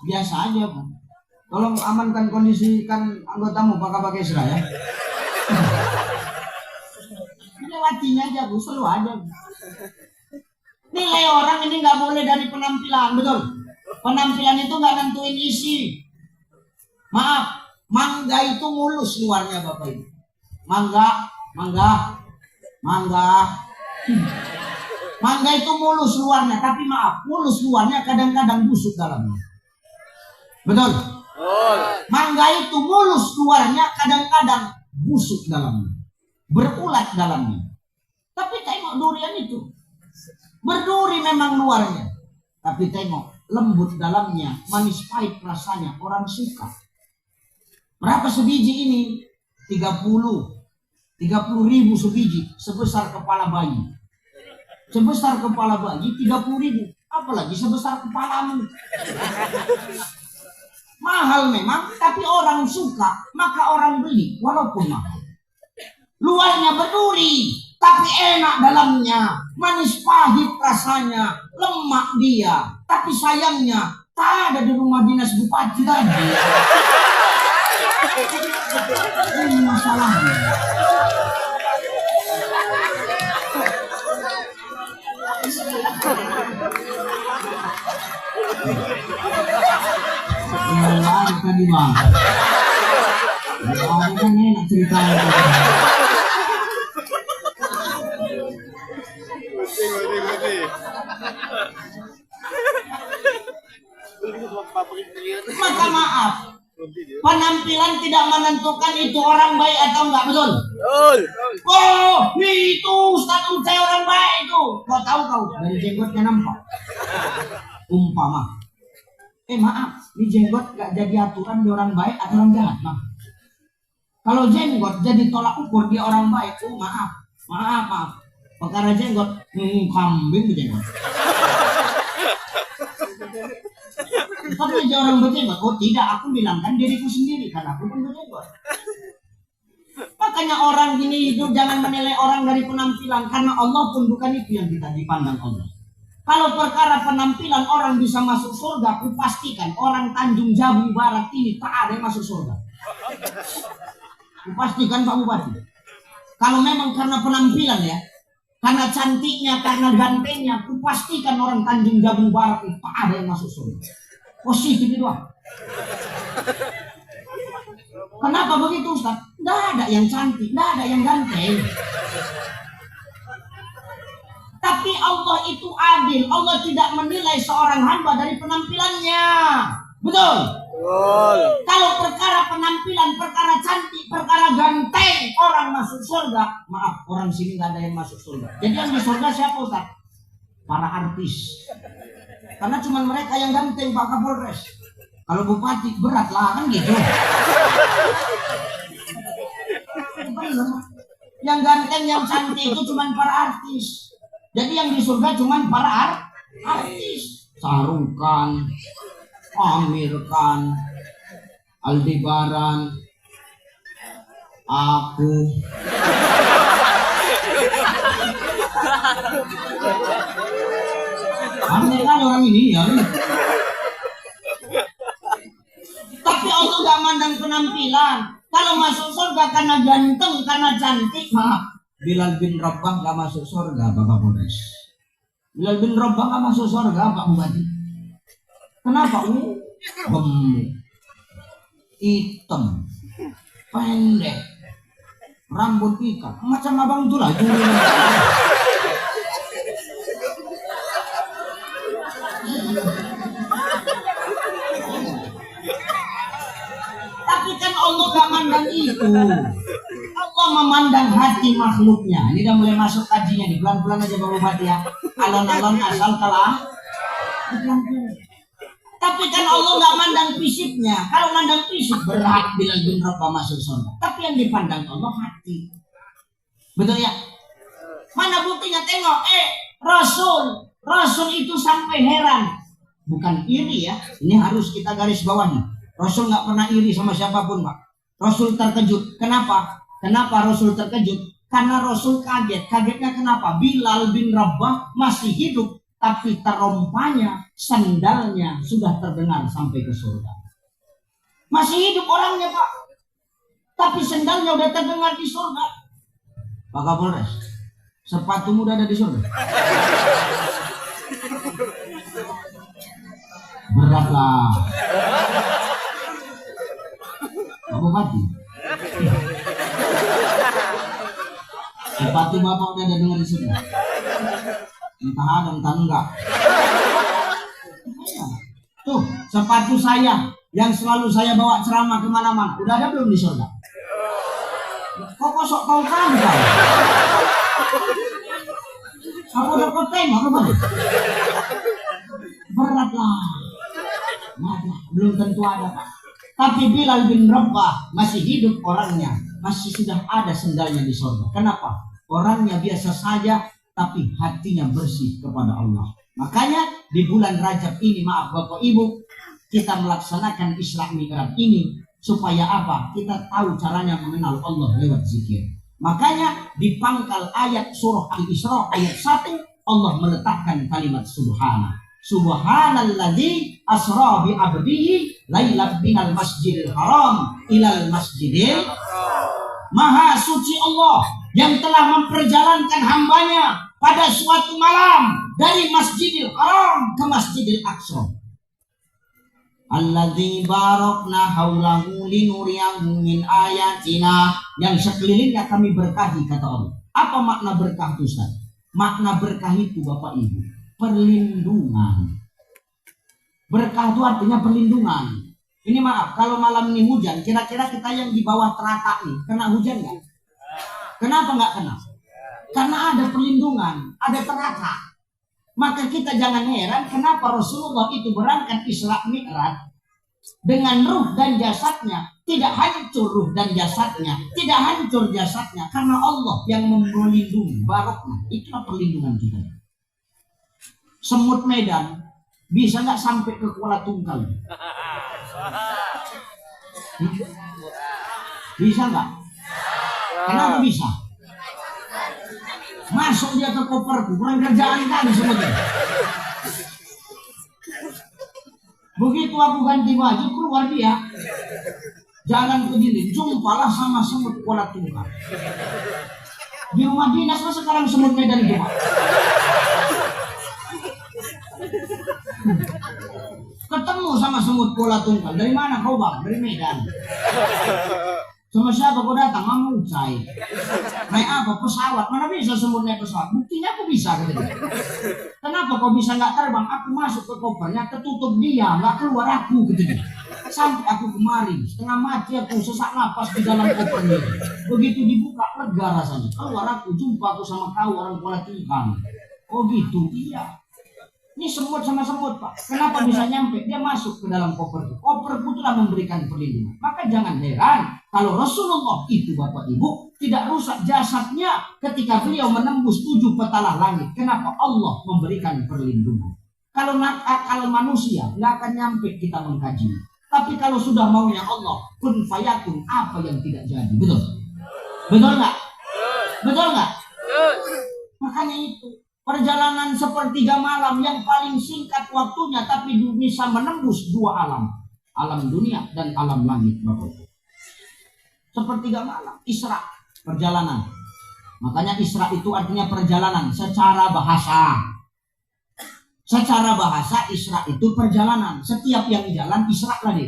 Biasa aja Pak. Tolong amankan kondisikan anggotamu pakai seraya. Lewatinya aja Bu, selalu ada. Nilai orang ini nggak boleh dari penampilan, betul? Penampilan itu nggak nentuin isi. Maaf, mangga itu mulus luarnya Bapak Ibu. Mangga itu mulus luarnya, tapi maaf, mulus luarnya kadang-kadang busuk dalamnya. Betul? Mangga itu mulus luarnya, kadang-kadang busuk dalamnya, berulat dalamnya. Tapi tengok durian itu, berduri memang luarnya, tapi tengok lembut dalamnya, manis pahit rasanya, orang suka. Berapa sebiji ini? 30.000 sebiji, sebesar kepala bayi. Sebesar kepala bayi 30.000, apalagi sebesar kepalamu. Mahal memang, tapi orang suka, maka orang beli walaupun mahal. Luarnya berduri, tapi enak dalamnya, manis pahit rasanya, lemak dia, tapi sayangnya tak ada di rumah dinas bupati tadi. Ini masalahnya. Ada tadi bang. Ada kan enak ceritanya. Maka maaf, penampilan tidak menentukan itu orang baik atau enggak, betul? Betul. Oh, itu Ustaz saya orang baik itu. Kau tahu kau dari jenggotnya nampak. Umpama. Maaf, ini jenggot gak jadi aturan dia orang baik atau orang jahat, Bang. Kalau jenggot jadi tolak ukur dia orang baik, maaf. Perkara jenggot, kambing jenggot. Tapi dia orang berjenggot, oh tidak, aku bilangkan diriku sendiri karena aku pun berjenggot. Makanya orang ini hidup jangan menilai orang dari penampilan, karena Allah pun bukan itu yang kita dipandang Allah. Kalau perkara penampilan orang bisa masuk surga, aku pastikan orang Tanjung Jabung Barat ini tak ada yang masuk surga. Aku pastikan Pak Bupati. Kalau memang karena penampilan ya, karena cantiknya, karena gantengnya, aku pastikan orang Tanjung Jabung Barat ini tak ada yang masuk surga. Positif itu doang. Kenapa begitu Ustaz? Tidak ada yang cantik, tidak ada yang ganteng. Tapi Allah itu adil. Allah tidak menilai seorang hamba dari penampilannya. Betul? Betul. Kalau perkara penampilan, perkara cantik, perkara ganteng, orang masuk surga. Maaf, orang sini nggak ada yang masuk surga. Jadi yang di surga siapa Ustaz? Para artis. Karena cuma mereka yang ganteng, Pak Kapolres. Kalau bupati berat lah kan gitu. Yang ganteng, yang cantik itu cuma para artis. Jadi yang di surga cuma para artis. Sarukan, Amir Khan, Aldebaran, aku. Amir Khan orang ini ya. Tapi Allah gak mandang penampilan. Kalau masuk surga karena ganteng, karena cantik, maaf. Bilal bin Rabah gak masuk surga, Bapak Polres. Bilal bin Rabah gak masuk surga, Pak Bupati. Kenapa? Gemuk, hitam, pendek, rambut ikat, macam abang itu lah. Tapi kan Allah gak mandang itu. Allah memandang hati makhluknya. Ini udah mulai masuk kajinya nih. Pelan-pelan aja Pak Bupati ya. Alon-alon asal kalah. Tapi kan Allah gak mandang fisiknya. Kalau mandang fisik berat Bilal bin Rabah masuk surga. Tapi yang dipandang Allah hati. Betul ya? Mana buktinya? Tengok. Rasul itu sampai heran. Bukan iri ya. Ini harus kita garis bawahi. Rasul gak pernah iri sama siapapun Pak. Rasul terkejut. Kenapa? Kenapa Rasul terkejut? Karena Rasul kaget. Kagetnya kenapa? Bilal bin Rabah masih hidup. Tapi terompanya, sandalnya sudah terdengar sampai ke surga. Masih hidup orangnya Pak. Tapi sandalnya udah terdengar di surga. Pak Kapolres, sepatumu udah ada di surga. Berat lah. Pak Bupati, sepatu Bapak udah ada dengar di surga. Entah ada, entah enggak. Tuh, sepatu saya yang selalu saya bawa ceramah kemana-mana. Udah ada belum di surga? Kok kosok tahu kan? Aku udah kau tengok apa? Berat lah. Nah, belum tentu ada Pak. Tapi Bilal bin Rabah masih hidup orangnya. Masih sudah ada sendalnya di surga. Kenapa? Orangnya biasa saja. Tapi hatinya bersih kepada Allah. Makanya di bulan Rajab ini, maaf Bapak Ibu, kita melaksanakan Isra Mi'raj ini supaya apa? Kita tahu caranya mengenal Allah lewat zikir. Makanya di pangkal ayat surah Al-Isra ayat 1 Allah meletakkan kalimat subhana. Subhanalladzi asra bi 'abdihi lailan minal masjidil haram ilal masjidil. Maha suci Allah yang telah memperjalankan hambanya pada suatu malam dari Masjidil Haram ke Masjidil Aqsa. Alladzi barakna haulahu linuriyahu min ayatina, yang sekelilingnya kami berkahi kata Allah. Apa makna berkah itu Ustaz? Makna berkah itu Bapak Ibu, perlindungan. Berkah itu artinya perlindungan. Ini maaf, kalau malam ini hujan, kira-kira kita yang di bawah teratak nih, kena hujan nggak? Kenapa nggak kena? Karena ada perlindungan, ada teratak. Maka kita jangan heran kenapa Rasulullah itu berangkat Isra Mi'raj dengan ruh dan jasadnya. Tidak hancur ruh dan jasadnya, tidak hancur jasadnya, karena Allah yang melindungi. Barokah, itulah perlindungan kita. Semut Medan bisa nggak sampai ke Kuala Tungkal? Bisa nggak? Kenapa bisa? Masuk dia ke koperku, kurang kerjaan kali sebetulnya. Begitu aku ganti baju, keluar dia. Jalan ke dinding, jumpalah sama semut pola tunggal. Di rumah dinas sekarang semut Medan itu. Ketemu sama semut pola tunggal. Dari mana kau bang? Dari Medan. Sama siapa kau datang? Mama Ucai. Naik apa? Pesawat. Mana bisa semut naik pesawat? Buktinya aku bisa. Kenapa kau bisa nggak terbang? Aku masuk ke kopernya, ketutup dia, nggak keluar aku. Sampai aku kemari, setengah mati aku sesak napas di dalam kopernya. Begitu dibuka, lega rasanya. Keluar aku, jumpa aku sama kau orang pola tunggal. Oh gitu, iya. Ini semut sama semut pak. Kenapa bisa nyampe? Dia masuk ke dalam koperku. Koperku telah memberikan perlindungan. Maka jangan heran kalau Rasulullah itu bapak ibu tidak rusak jasadnya ketika beliau menembus 7 petalah langit. Kenapa? Allah memberikan perlindungan. Kalau manusia nggak akan nyampe kita mengkaji. Tapi kalau sudah maunya Allah, kun fayakun, apa yang tidak jadi. Betul? Betul nggak? Betul nggak? Makanya itu. Perjalanan sepertiga malam yang paling singkat waktunya tapi bisa menembus 2 alam. Alam dunia dan alam langit. Sepertiga malam. Isra. Perjalanan. Makanya Isra itu artinya perjalanan secara bahasa. Secara bahasa Isra itu perjalanan. Setiap yang jalan Isra lah dia.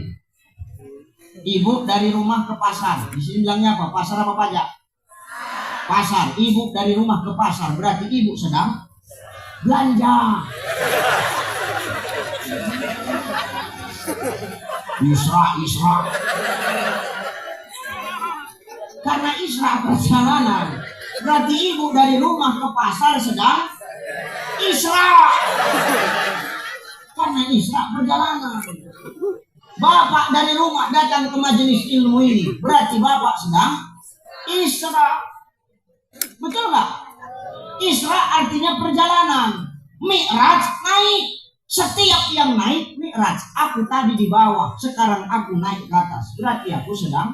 Ibu dari rumah ke pasar. Di sini bilangnya apa? Pasar apa pajak? Pasar. Ibu dari rumah ke pasar. Berarti ibu sedang belanja. Isra. Karena Isra perjalanan. Berarti ibu dari rumah ke pasar sedang Isra. Karena Isra perjalanan. Bapak dari rumah datang ke majelis ilmu ini. Berarti bapak sedang Isra. Betul nggak? Isra artinya perjalanan. Mi'raj naik. Setiap yang naik Mi'raj. Aku tadi di bawah, sekarang aku naik ke atas. Berarti aku sedang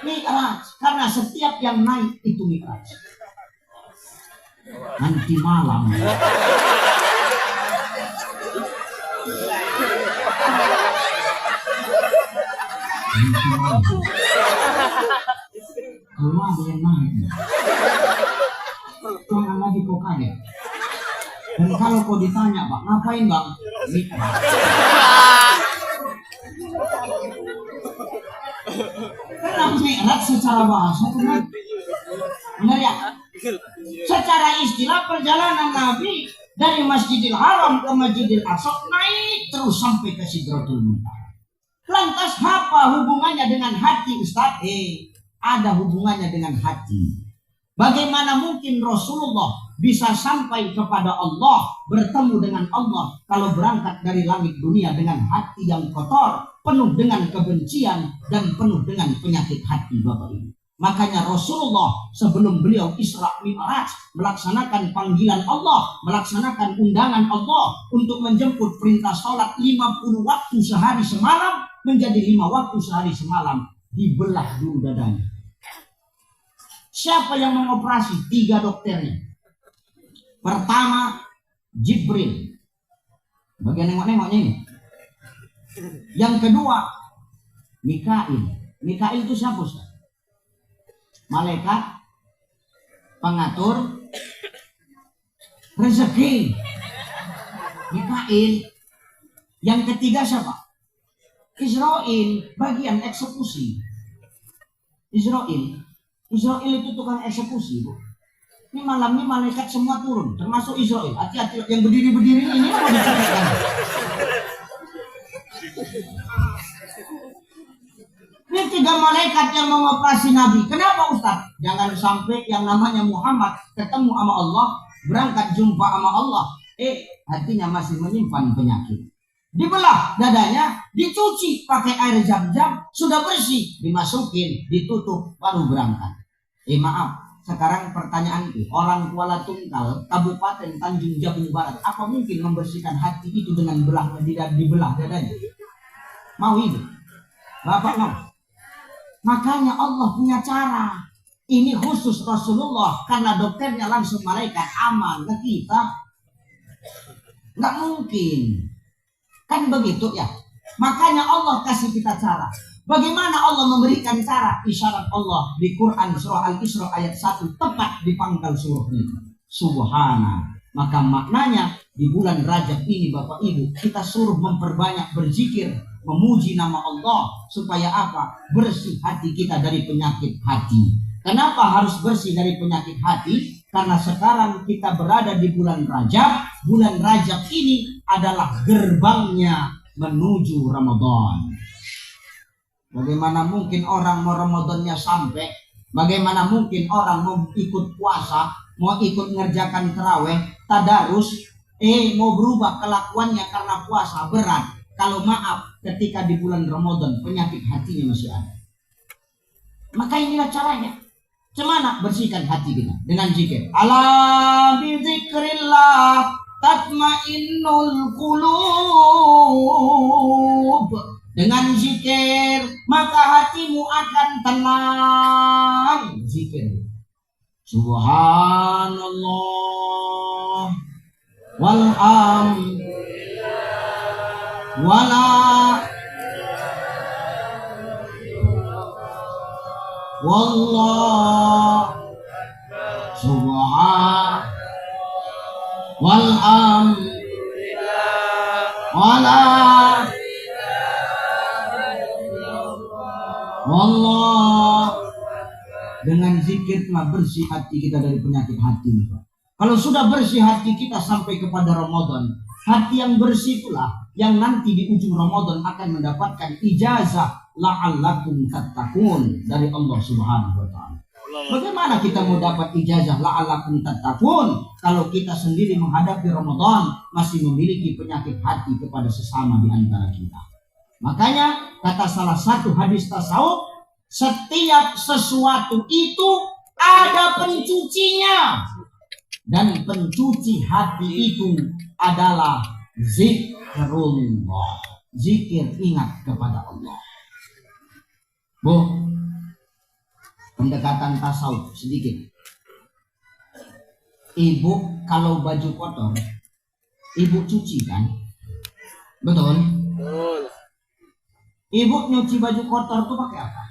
Mi'raj. Karena setiap yang naik itu Mi'raj. Nanti malam. Kalau ada yang naik, jangan lagi kau kaget. Dan kalau kau ditanya, Pak, ngapain bang? Karena Mi'raj secara bahasa benar. Benar ya? Secara istilah perjalanan Nabi dari Masjidil Haram ke Masjidil Aqsa naik terus sampai ke Sidratul Muntaha. Lantas apa hubungannya dengan hati Ustaz? Ada hubungannya dengan hati. Bagaimana mungkin Rasulullah bisa sampai kepada Allah, bertemu dengan Allah kalau berangkat dari langit dunia dengan hati yang kotor, penuh dengan kebencian dan penuh dengan penyakit hati Bapak Ibu. Makanya Rasulullah sebelum beliau Isra Mi'raj melaksanakan panggilan Allah, melaksanakan undangan Allah untuk menjemput perintah sholat 50 waktu sehari semalam menjadi 5 waktu sehari semalam, dibelah dulu dadanya. Siapa yang mengoperasi? 3 dokternya. Pertama Jibril, bagian nengok-nengoknya ini. Yang kedua Mikail. Mikail itu siapa Ustaz? Malaikat pengatur rezeki. Mikail. Yang ketiga siapa? Israel, bagian eksekusi. Israel itu tukang eksekusi, Bu. Ini malam ini malaikat semua turun, termasuk Israel. Hati-hati yang berdiri-berdiri ini mau diceritakan. Ini 3 malaikat yang mengoperasi Nabi. Kenapa Ustaz? Jangan sampai yang namanya Muhammad ketemu sama Allah, berangkat jumpa sama Allah, hatinya masih menyimpan penyakit. Dibelah dadanya, dicuci pakai air jam-jam, sudah bersih, dimasukin, ditutup, baru berangkat. Maaf, sekarang pertanyaanku, orang Kuala Tungkal, Kabupaten Tanjung Jabung Barat, apa mungkin membersihkan hati itu dengan dibelah dadanya? Mau itu? Bapak mau? Makanya Allah punya cara. Ini khusus Rasulullah karena dokternya langsung malaikat, aman ke kita? Nggak mungkin. Kan begitu ya. Makanya Allah kasih kita cara. Bagaimana Allah memberikan cara? Isyarat Allah di Quran surah Al-Isra ayat 1 tepat di pangkal surah ini. Subhana. Maka maknanya di bulan Rajab ini Bapak Ibu kita suruh memperbanyak berzikir, memuji nama Allah supaya apa? Bersih hati kita dari penyakit hati. Kenapa harus bersih dari penyakit hati? Karena sekarang kita berada di bulan Rajab. Bulan Rajab ini adalah gerbangnya menuju Ramadan. Bagaimana mungkin orang mau Ramadannya sampai? Bagaimana mungkin orang mau ikut puasa, mau ikut ngerjakan terawih, tadarus, mau berubah kelakuannya karena puasa berat. Kalau maaf, ketika di bulan Ramadan penyakit hatinya masih ada. Maka inilah caranya. Cemana bersihkan hati kita dengan zikir. Ala bi zikrillah tatmainnul qulub. Dengan zikir maka hatimu akan tenang. Zikir. Subhanallah walhamdulillah wala wallah subhan walhamdulillah wala wallah. Dengan zikir telah bersih hati kita dari penyakit hati. Kalau sudah bersih hati kita sampai kepada Ramadan, hati yang bersih itulah yang nanti di ujung Ramadan akan mendapatkan ijazah la'allakum tattaqun dari Allah Subhanahu wa taala. Bagaimana kita mau dapat ijazah la'allakum tattaqun kalau kita sendiri menghadapi Ramadan masih memiliki penyakit hati kepada sesama di antara kita? Makanya kata salah satu hadis tasawuf, setiap sesuatu itu ada pencucinya. Dan pencuci hati itu adalah zikrullah. Zikir, ingat kepada Allah. Bu, pendekatan tasawuf sedikit. Ibu kalau baju kotor, ibu cuci kan? Betul? Betul. Ibu nyuci baju kotor tuh pakai apa?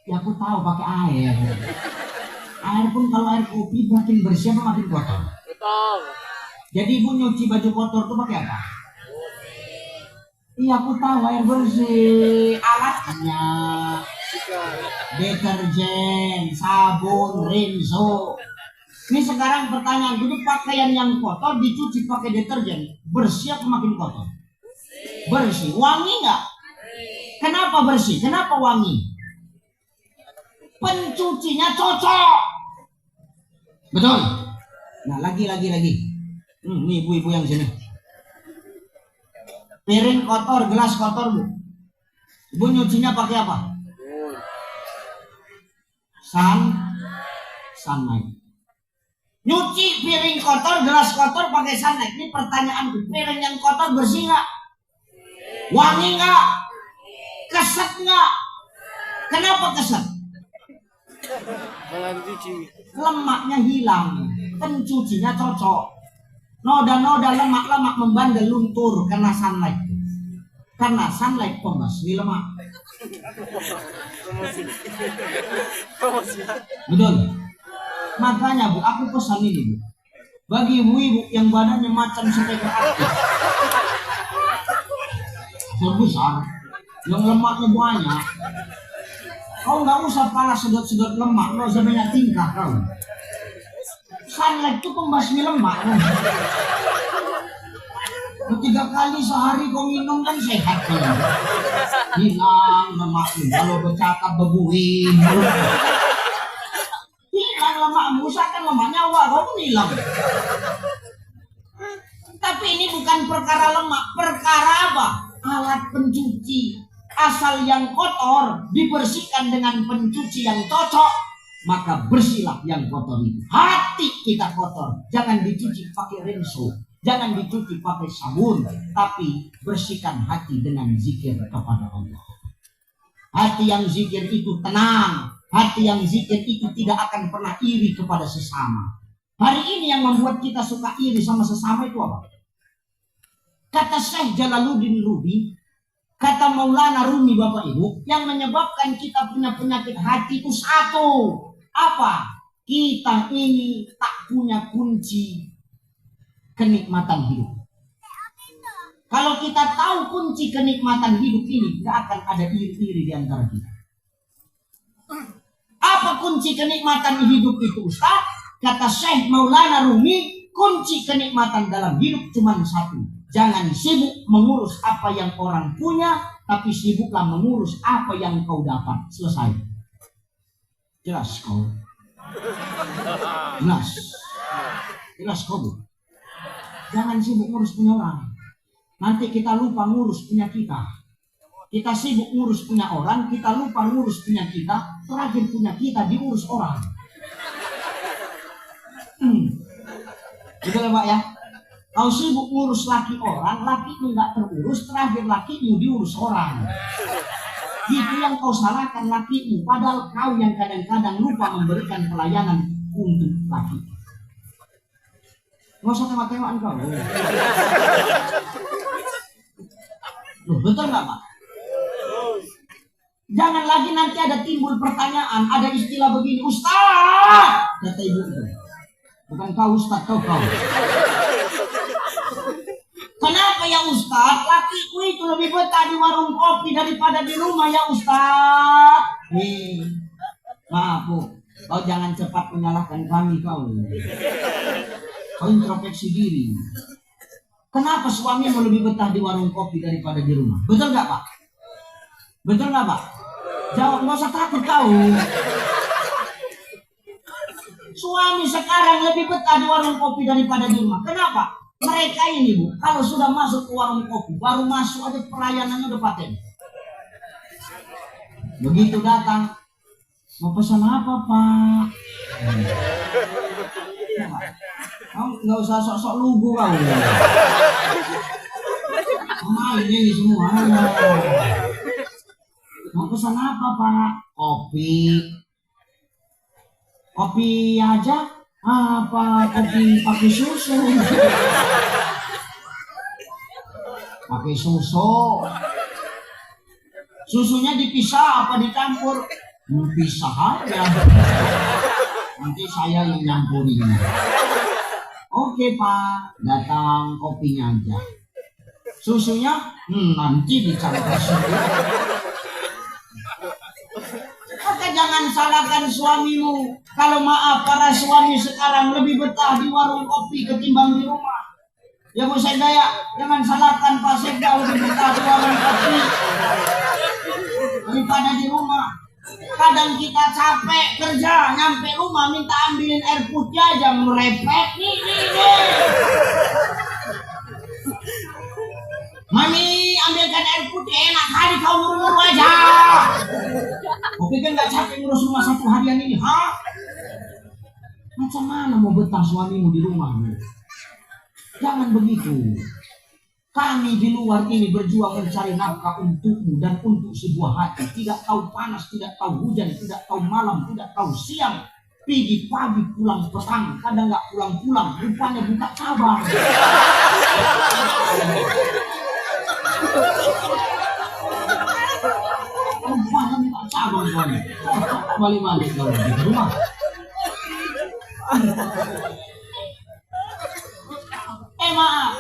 Ya aku tahu pakai air. Air pun kalau air kopi makin bersih apa makin kotor? Betul. Jadi ibu nyuci baju kotor tuh pakai apa? Iya aku tahu air bersih. Alatnya deterjen, sabun, rinso. Ini sekarang pertanyaan itu pakaian yang kotor dicuci pakai deterjen bersih apa makin kotor? Bersih. Wangi nggak? Kenapa bersih? Kenapa wangi? Pencucinya cocok. Betul. Nah lagi. Ini ibu-ibu yang sini. Piring kotor, gelas kotor bu. Ibu nyucinya pakai apa? Sunlight. Nyuci piring kotor, gelas kotor pakai sunlight. Ini pertanyaanku. Piring yang kotor bersih nggak? Wangi nggak? Keset nggak? Kenapa keset? Lemaknya hilang, pencucinya cocok. Noda-noda lemak-lemak membandel luntur karena sunlight. Karena sunlight pembasmi lemak. Betul. Makanya bu, aku pesan ini bu. Bagi ibu-ibu yang badannya macam spekter aktif, besar, yang lemaknya banyak. Kau nggak usah pala sedot-sedot lemak, lo usah banyak tingkah kau. Sunlight itu pembasmi lemak. 3 kali sehari kau minum kan sehat kan? Hilang lemakmu, kalau bercakap bebuin. Hilang lemakmu, usahakan lemaknya awal kau pun hilang. Tapi ini bukan perkara lemak, perkara apa? Alat pencuci. Asal yang kotor dibersihkan dengan pencuci yang cocok, maka bersihlah yang kotor itu. Hati kita kotor, jangan dicuci pakai rinso, jangan dicuci pakai sabun, tapi bersihkan hati dengan zikir kepada Allah. Hati yang zikir itu tenang. Hati yang zikir itu tidak akan pernah iri kepada sesama. Hari ini yang membuat kita suka iri sama sesama itu apa? Kata Syekh Jalaluddin Rumi, kata Maulana Rumi Bapak Ibu, yang menyebabkan kita punya penyakit hati itu satu. Apa? Kita ini tak punya kunci kenikmatan hidup. Kalau kita tahu kunci kenikmatan hidup ini, gak akan ada iri-iri di antara kita. Apa kunci kenikmatan hidup itu, Ustaz? Kata Syekh Maulana Rumi, kunci kenikmatan dalam hidup cuma satu. Jangan sibuk mengurus apa yang orang punya, tapi sibuklah mengurus apa yang kau dapat. Selesai. Jelas kau? Jelas. Jelas kau, Bu? Jangan sibuk ngurus punya orang. Nanti kita lupa ngurus punya kita. Kita sibuk ngurus punya orang, kita lupa ngurus punya kita. Terakhir punya kita diurus orang. Betul ya Pak ya? Kau sibuk ngurus laki orang, lakimu nggak terurus, terakhir lakimu diurus orang. Itu yang kau salahkan lakimu, padahal kau yang kadang-kadang lupa memberikan pelayanan untuk laki. Nggak usah tembak-tembakan kau. Loh, betul nggak Pak? Jangan lagi nanti ada timbul pertanyaan, ada istilah begini, Ustaz, kata ibu itu. Bukan kau Ustaz, kau. Kenapa ya Ustaz? Lakiku itu lebih betah di warung kopi daripada di rumah ya Ustaz. Maaf Bu, kau jangan cepat menyalahkan kami kau. Kau introspeksi diri. Kenapa suamimu lebih betah di warung kopi daripada di rumah? Betul nggak Pak? Betul nggak Pak? Jawab, nggak usah takut kau. Suami sekarang lebih betah di warung kopi daripada di rumah. Kenapa? Mereka ini Bu, kalau sudah masuk ke warung kopi, baru masuk aja pelayanannya udah paten. Begitu datang, mau pesan apa Pak? Kamu nggak usah sok-sok lugu kau. Main ini semua. Mau pesan apa Pak? Kopi. Kopi aja? Apa kopi pakai susu? Pakai susu. Susunya dipisah apa dicampur? Pisah aja. Nanti saya yang nyampurinya. Oke Pak, datang kopinya aja. Susunya nanti dicampur susu. Maka jangan salahkan suamimu. Kalau maaf, para suami sekarang lebih betah di warung kopi ketimbang di rumah. Ya Bu Sekdaya, jangan salahkan Pak Sekda lebih betah di warung kopi daripada di rumah. Kadang kita capek kerja, nyampe rumah minta ambilin air putih aja merepet. Nih. Mami, ambilkan air putih, enak hari kau ngurus aja. Oke kan nggak capek ngurus rumah satu harian ini, ha? Macam mana mau betah suamimu di rumah? Jangan begitu. Kami di luar ini berjuang mencari nafkah untukmu dan untuk sebuah hati. Tidak tahu panas, tidak tahu hujan, tidak tahu malam, tidak tahu siang. Pergi pagi, pulang petang. Kadang nggak pulang-pulang, rupanya buka cabang. Rupanya buka cabang kami. Balik-balik kalau di rumah. Maaf.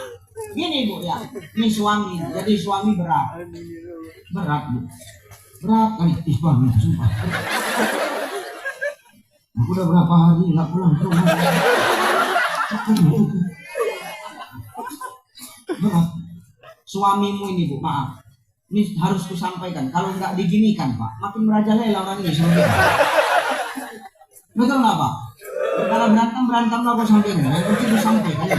Gini Bu ya, ini suami, jadi suami berat Bu, berat kali suami, sumpah. Aku udah berapa hari nggak pulang ke rumah. Berat. Suamimu ini Bu, maaf, ini harus kusampaikan. Kalau nggak diginikan Pak, makin merajalela orang ini sama kita. Betul nggak Pak? Kalau berantem lah kau sampaikan, yang penting disampaikan.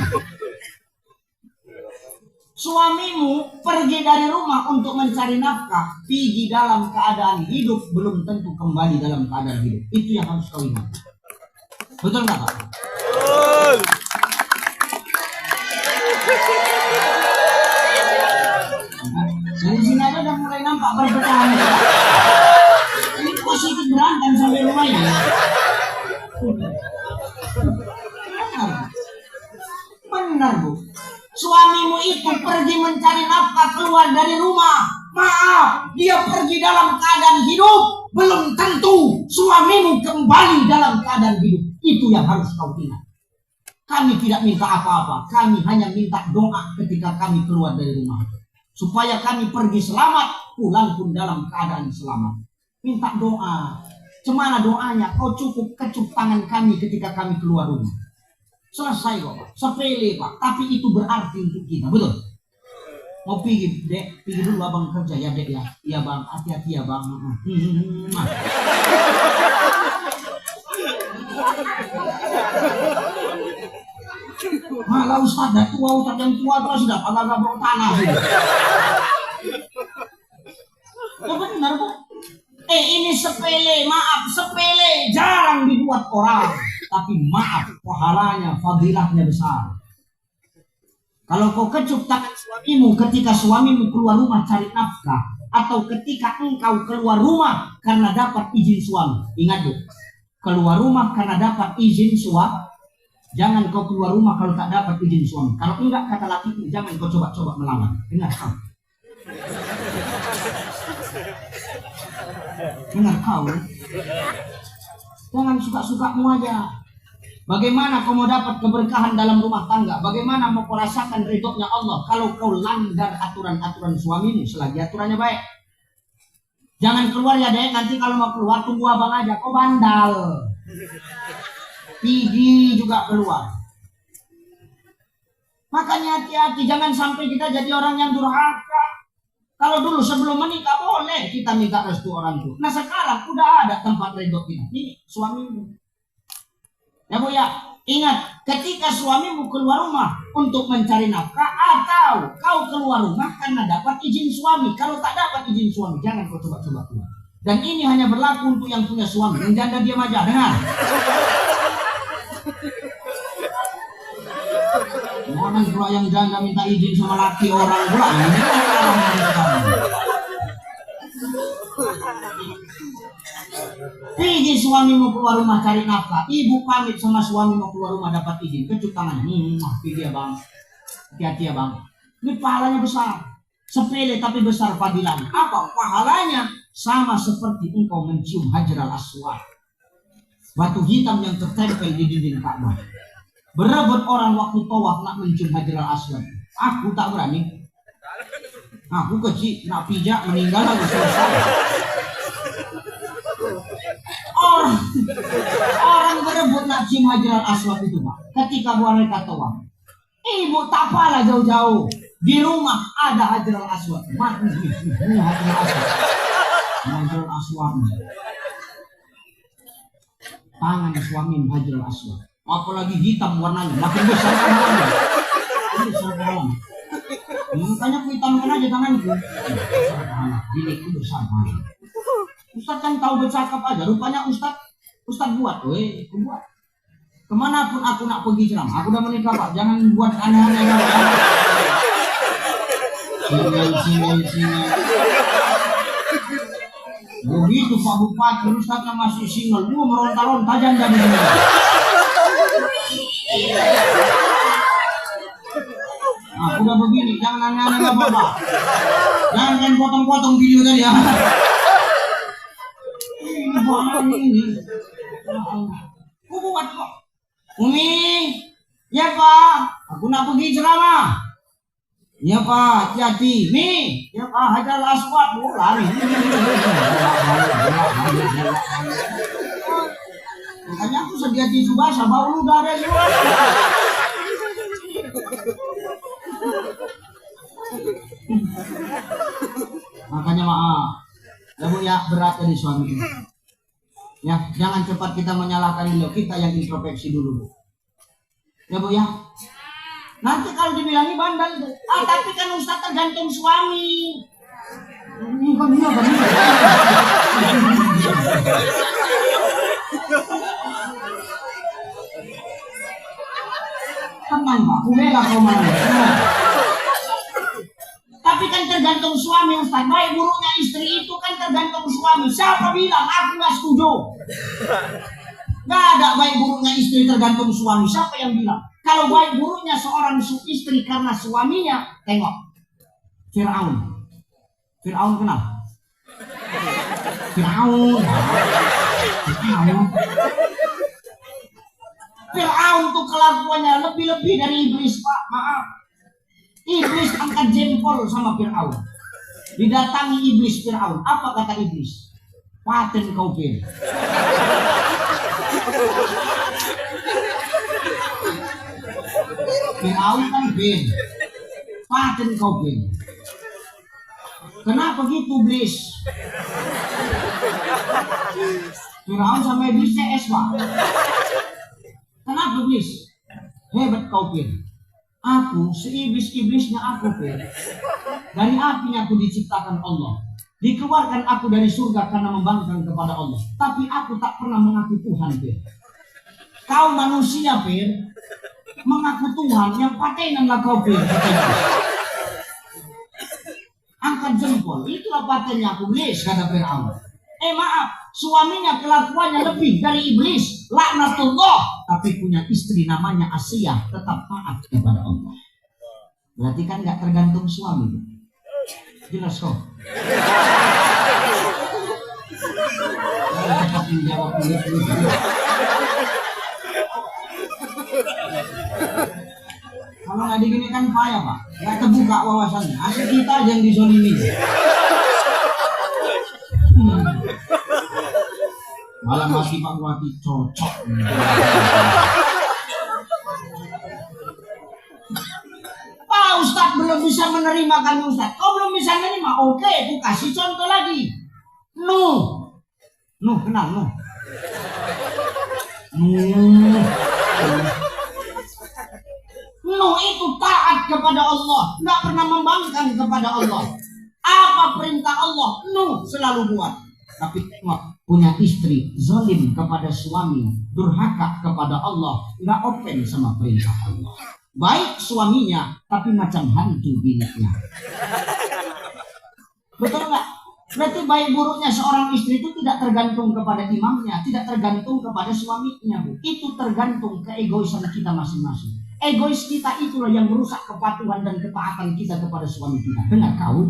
Suamimu pergi dari rumah untuk mencari nafkah, pergi dalam keadaan hidup, belum tentu kembali dalam keadaan hidup. Itu yang harus kau ingat. Betul nggak Pak? Betul. Dari sini aja udah mulai nampak perbedaan. benar Bu. Suamimu itu pergi mencari nafkah keluar dari rumah. Maaf, dia pergi dalam keadaan hidup. Belum tentu suamimu kembali dalam keadaan hidup. Itu yang harus kau ingat. Kami tidak minta apa-apa. Kami hanya minta doa ketika kami keluar dari rumah. Supaya kami pergi selamat, pulang pun dalam keadaan selamat. Minta doa. Cemana doanya? Kau cukup kecup tangan kami ketika kami keluar rumah. Selesai kok Pak. Sepele Pak. Tapi itu berarti untuk kita. Betul? Mau pergi Dek. Pergi dulu abang kerja ya Dek ya. Iya bang. Hati-hati ya bang. Malah Ustaz dah tua. Ustaz yang tua terus sudah agak-agak bawa tanah. Oh benar Bu. Ini sepele. Maaf sepele. Jarang dibuat orang. Tapi maaf, pahalanya, fadilahnya besar. Kalau kau kecup tangan suamimu ketika suamimu keluar rumah cari nafkah, atau ketika engkau keluar rumah karena dapat izin suami. Ingat Bu, keluar rumah karena dapat izin suami. Jangan kau keluar rumah kalau tak dapat izin suami. Kalau enggak, kata laki, jangan kau coba-coba melawan. Dengar kau. Dengar kau. Jangan suka-sukamu aja. Bagaimana kau mau dapat keberkahan dalam rumah tangga? Bagaimana mau kau rasakan ridhonya Allah kalau kau langgar aturan-aturan suamimu selagi aturannya baik? Jangan keluar ya Dek, nanti kalau mau keluar tunggu abang aja. Kau bandal. Pergi juga keluar. Makanya hati-hati, jangan sampai kita jadi orang yang durhaka. Kalau dulu sebelum menikah boleh kita minta restu orang tua. Nah sekarang udah ada tempat ridho kita. Ini suamimu. Ya Bu ya, ingat ketika suamimu keluar rumah untuk mencari nafkah atau kau keluar rumah karena dapat izin suami. Kalau tak dapat izin suami, jangan kau coba-coba keluar. Dan ini hanya berlaku untuk yang punya suami. Yang janda diam aja, dengar. Jangan pula yang janda minta izin sama laki orang pula. Ini orang pergi suamimu keluar rumah cari nafkah. Ibu pamit sama suamimu keluar rumah dapat izin. Kecup tangannya. Pergi ya bang. Hati-hati ya bang. Ini pahalanya besar. Sepele tapi besar fadilahnya. Apa pahalanya? Sama seperti engkau mencium Hajar al-Aswad. Batu hitam yang tertempel di dinding Ka'bah. Berebut orang waktu tawaf nak mencium Hajar al-Aswad. Aku tak berani. Aku kecil nak pijak meninggal aku selesai. Orang berebut nak cium Hajar al-Aswad itu Pak. Ketika mereka tawaf. Ibu tak apalah jauh-jauh. Di rumah ada Hajar al-Aswad. Ini Hajar al-Aswad. Hajar al-Aswad. Tangan suami Hajar al-Aswad. Apalagi hitam warnanya. Makin besar kan warnanya. Ini besar kawan. Makanya aku hitamkan aja tanganku. Besar kawan. Ini itu besar kawan. Ustaz kan tahu bercakap aja. Rupanya Ustaz buat. Aku buat. Kemanapun aku nak pergi ceramah. Aku udah menikah Pak. Jangan buat aneh-aneh. Single. Begitu Pak Bupati. Ustaznya masih single. Gua meronta-ronta janda di sini. Aku udah begini. Jangan aneh-aneh Bapak. Jangan potong-potong video tadi ya. Ini aku buat kok. Umi, ya Pak, aku nak pergi ceramah. Ya Pak, hati-hati. Mi, ya Pak, Hajar al-Aswad. Lari. Makanya aku sedia tisu basah, bau lu udah ada semua. Makanya maaf. Ya Bu ya, berat dari suami ini. Ya, jangan cepat kita menyalahkan beliau, kita yang introspeksi dulu Bu. Ya Bu ya. Nanti kalau dibilangi bandel itu. Tapi kan Ustaz tergantung suami. Ini kan dia kan. Tenang Pak, udah kau malah. Tapi kan tergantung suami Ustaz. Baik buruknya istri itu kan tergantung suami. Siapa bilang aku gak setuju? Gak ada baik buruknya istri tergantung suami. Siapa yang bilang? Kalau baik buruknya seorang istri karena suaminya, tengok Fir'aun. Fir'aun kenal? Fir'aun. Fir'aun tuh kelakuannya lebih-lebih dari iblis, Pak. Maaf. Iblis angkat jempol sama Fir'aun. Didatangi iblis Fir'aun. Apa kata iblis? Paten kau Fir. Fir'aun kan Fir. Paten kau Fir. Kenapa gitu iblis? Fir'aun sama iblis CS, Pak. Kenapa iblis? Hebat kau Fir. Aku seiblis-iblisnya aku Fir. Dari apinya aku diciptakan Allah. Dikeluarkan aku dari surga karena membangkang kepada Allah. Tapi aku tak pernah mengaku Tuhan Fir. Kau manusia Fir, mengaku Tuhan, yang patenanlah kau Fir. Angkat jempol, itulah patennya aku iblis, kata Fir'aun. Maaf, suaminya kelakuannya lebih dari iblis, laknatullah, tapi punya istri namanya Asiyah, tetap taat kepada Allah. Berarti kan gak tergantung suami. Jelas kok. Cepat menjawab ini. Kalau nggak digini kan payah Pak, nggak terbuka wawasannya. Asal kita aja yang dizolimi. Malah masih Pak Bupati cocok. Pak Ustadz belum bisa menerima kan Ustadz. Kau belum bisa menerima, oke, aku kasih contoh lagi. Nuh, kenal Nuh. Nuh itu taat kepada Allah, nggak pernah membangkang kepada Allah. Apa perintah Allah, Nuh selalu buat. Tapi punya istri zalim kepada suami, durhaka kepada Allah, nggak open sama perintah Allah. Baik suaminya, tapi macam hantu bininya. Betul nggak? Berarti baik buruknya seorang istri itu tidak tergantung kepada imamnya, tidak tergantung kepada suaminya. Itu tergantung keegoisan kita masing-masing. Egois kita itulah yang merusak kepatuhan dan ketaatan kita kepada suami kita. Dengar kau?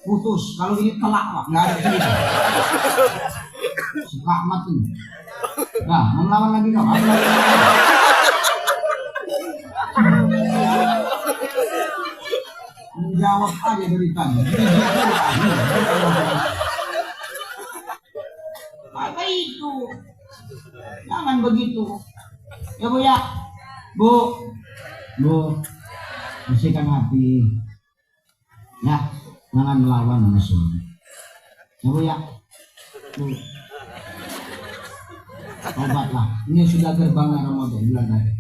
Putus. Kalau ini telak Pak, nggak ada cerita. Suka mati. Nah, mau melawan lagi kau? Menjawab aja dari tadi. Apa itu? Jangan begitu. Ya Bu ya. Bu, bersihkan hati. Ya, jangan melawan musuh. Ya Bu ya. Bu. Tobatlah. Ini sudah gerbang Ramadan bulan tadi.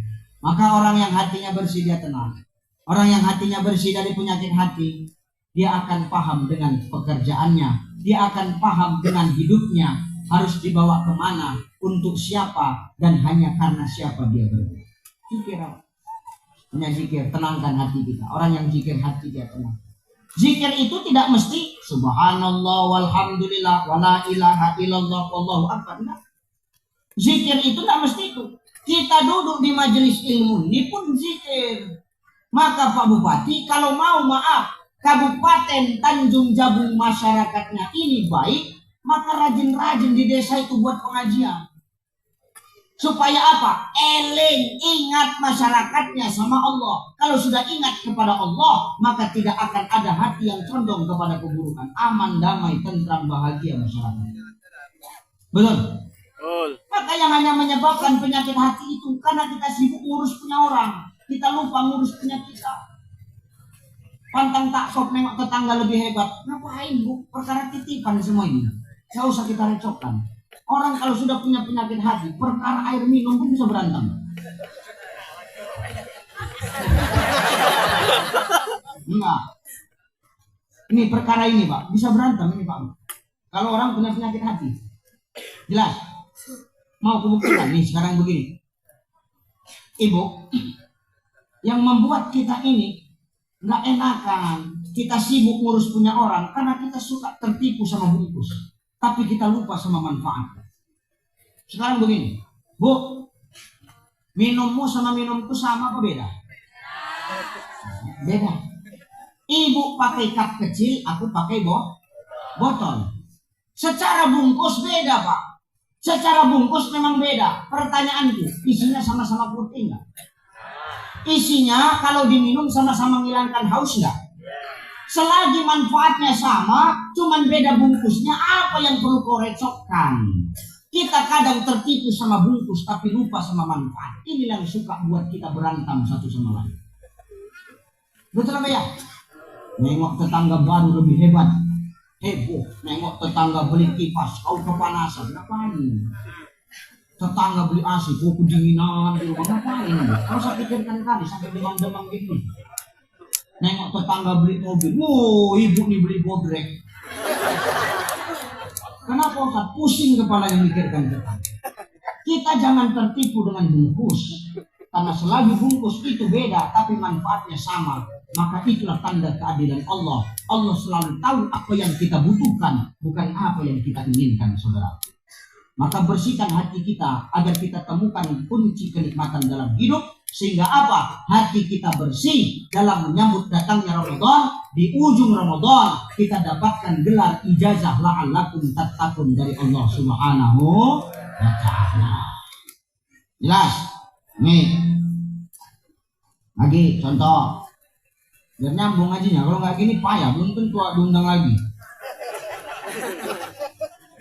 Maka orang yang hatinya bersih dia tenang. Orang yang hatinya bersih dari penyakit hati, dia akan paham dengan pekerjaannya, dia akan paham dengan hidupnya, harus dibawa kemana, untuk siapa, dan hanya karena siapa dia berbuat. Zikir, punya zikir, tenangkan hati kita. Orang yang zikir hati dia tenang. Zikir itu tidak mesti subhanallah walhamdulillah wala ilaha illallah wallahu akbar. Zikir itu tidak mesti itu. Kita duduk di majelis ilmu ini pun zikir. Maka Pak Bupati kalau mau maaf, Kabupaten Tanjung Jabung masyarakatnya ini baik, maka rajin-rajin di desa itu buat pengajian. Supaya apa? Eling, ingat masyarakatnya sama Allah. Kalau sudah ingat kepada Allah, maka tidak akan ada hati yang condong kepada keburukan. Aman, damai, tentram, bahagia masyarakat. Betul? Maka yang hanya menyebabkan penyakit hati itu karena kita sibuk ngurus punya orang. Kita lupa ngurus punya kita. Pantang tak sok nengok tetangga lebih hebat. Ngapain Bu? Perkara titipan semua ini. Gak usah kita recokkan. Orang kalau sudah punya penyakit hati, perkara air minum pun bisa berantem. Enggak. Ini perkara ini Pak, bisa berantem ini Pak. Kalau orang punya penyakit hati. Jelas? Mau kubuktikan nih sekarang begini. Ibu, yang membuat kita ini nggak enakan, kita sibuk ngurus punya orang karena kita suka tertipu sama bungkus, tapi kita lupa sama manfaat. Sekarang begini, Bu, minummu sama minumku sama apa beda? Beda. Ibu pakai cup kecil, aku pakai botol. Secara bungkus beda, Pak. Secara bungkus memang beda. Pertanyaanku, isinya sama-sama putih enggak? Isinya kalau diminum sama-sama menghilangkan haus enggak? Selagi manfaatnya sama, cuman beda bungkusnya, apa yang perlu kau recokkan? Kita kadang tertipu sama bungkus tapi lupa sama manfaat. Ini yang suka buat kita berantem satu sama lain. Betul apa ya? Nengok tetangga baru lebih hebat, heboh. Nengok tetangga beli kipas, kau kepanasan, ngapain? Tetangga beli AC, kau kedinginan di rumah, ngapain? Kau pikirkan kali sampai demam-demam gitu. Nengok tetangga beli mobil, ibu nih beli bobrek. Kenapa Ustaz? Pusing kepala yang mikirkan kita. Kita jangan tertipu dengan bungkus. Karena selagi bungkus itu beda, tapi manfaatnya sama, maka itulah tanda keadilan Allah. Allah selalu tahu apa yang kita butuhkan, bukan apa yang kita inginkan, saudara. Maka bersihkan hati kita agar kita temukan kunci kenikmatan dalam hidup. Sehingga apa? Hati kita bersih dalam menyambut datangnya Ramadan. Di ujung Ramadan kita dapatkan gelar ijazah la'allakum tattaqun dari Allah Subhanahu wa ta'ala. Jelas? Nih. Lagi contoh. Biar nyambung aja. Kalau nggak gini payah, belum tentu diundang lagi.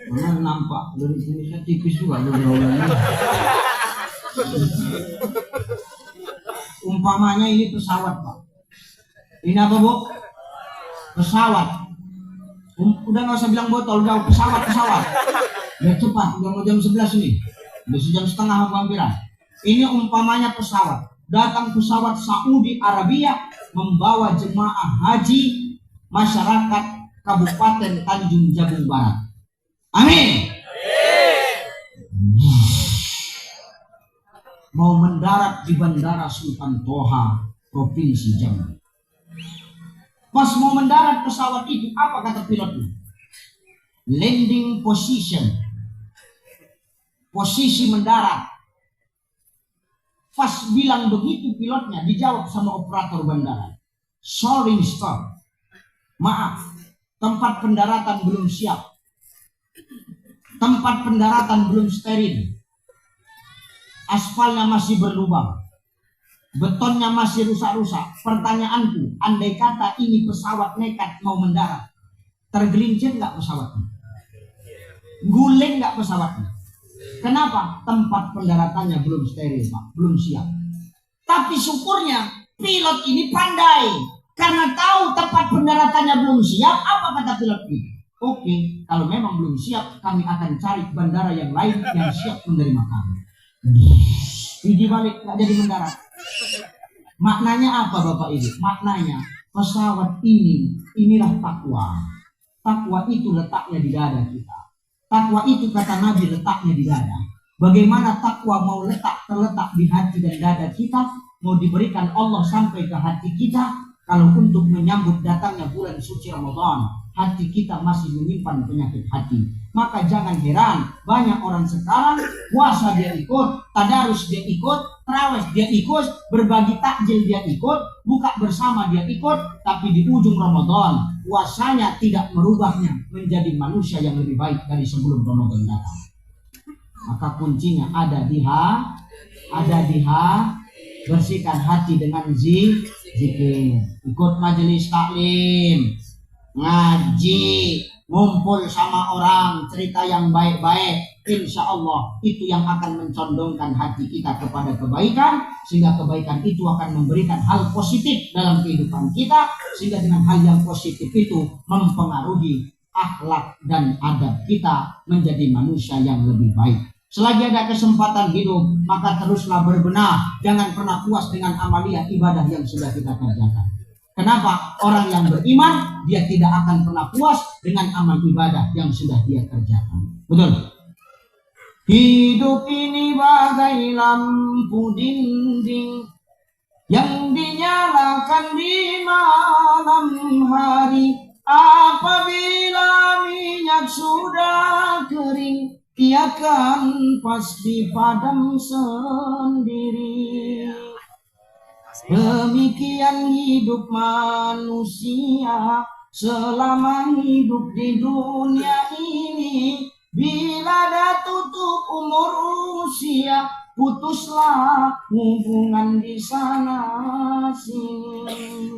Karena nampak dari sini saya tipis juga berbaunya. Umpamanya ini pesawat, Pak. Ini apa, Bu? Pesawat. Udah nggak usah bilang botol, udah pesawat. Biar cepat, udah mau jam 11 ini. Udah sejam setengah hampiran. Ini umpamanya pesawat. Datang pesawat Saudi Arabia membawa jemaah haji masyarakat Kabupaten Tanjung Jabung Barat. Amin. Mau mendarat di Bandara Sultan Toha, Provinsi Jambi. Pas mau mendarat pesawat itu, apa kata pilotnya? Landing position. Posisi mendarat. Pas bilang begitu pilotnya, dijawab sama operator bandara. Sorry Mister. Maaf, tempat pendaratan belum siap. Tempat pendaratan belum steril. Aspalnya masih berlubang, betonnya masih rusak-rusak. Pertanyaanku, andai kata ini pesawat nekat mau mendarat, tergelincir nggak pesawatnya? Guling nggak pesawatnya? Kenapa? Tempat pendaratannya belum steril, Pak, belum siap. Tapi syukurnya pilot ini pandai, karena tahu tempat pendaratannya belum siap. Apa kata pilot ini? Oke, kalau memang belum siap, kami akan cari bandara yang lain yang siap menerima kami. Biji balik nggak jadi mendarat. Maknanya apa Bapak Ibu? Maknanya pesawat inilah takwa. Takwa itu letaknya di dada kita. Takwa itu kata Nabi letaknya di dada. Bagaimana takwa mau terletak di hati dan dada kita, mau diberikan Allah sampai ke hati kita. Kalau untuk menyambut datangnya bulan suci Ramadan, hati kita masih menyimpan penyakit hati. Maka jangan heran, banyak orang sekarang puasa dia ikut, tadarus dia ikut, tarawih dia ikut, berbagi takjil dia ikut, buka bersama dia ikut, tapi di ujung Ramadan puasanya tidak merubahnya menjadi manusia yang lebih baik dari sebelum Ramadan datang. Maka kuncinya ada di bersihkan hati dengan zikir, ikut majelis taklim, ngaji, ngumpul sama orang, cerita yang baik-baik. Insya Allah itu yang akan mencondongkan hati kita kepada kebaikan, sehingga kebaikan itu akan memberikan hal positif dalam kehidupan kita, sehingga dengan hal yang positif itu mempengaruhi akhlak dan adab kita menjadi manusia yang lebih baik. Selagi ada kesempatan hidup, maka teruslah berbenah. Jangan pernah puas dengan amalia ibadah yang sudah kita kerjakan. Kenapa? Orang yang beriman, dia tidak akan pernah puas dengan amal ibadah yang sudah dia kerjakan. Betul? Hidup ini bagai lampu dinding yang dinyalakan di malam hari. Apabila minyak sudah kering, ia kan pasti padam sendiri. Demikian hidup manusia selama hidup di dunia ini. Bila dah tutup umur usia, putuslah hubungan di sana sini.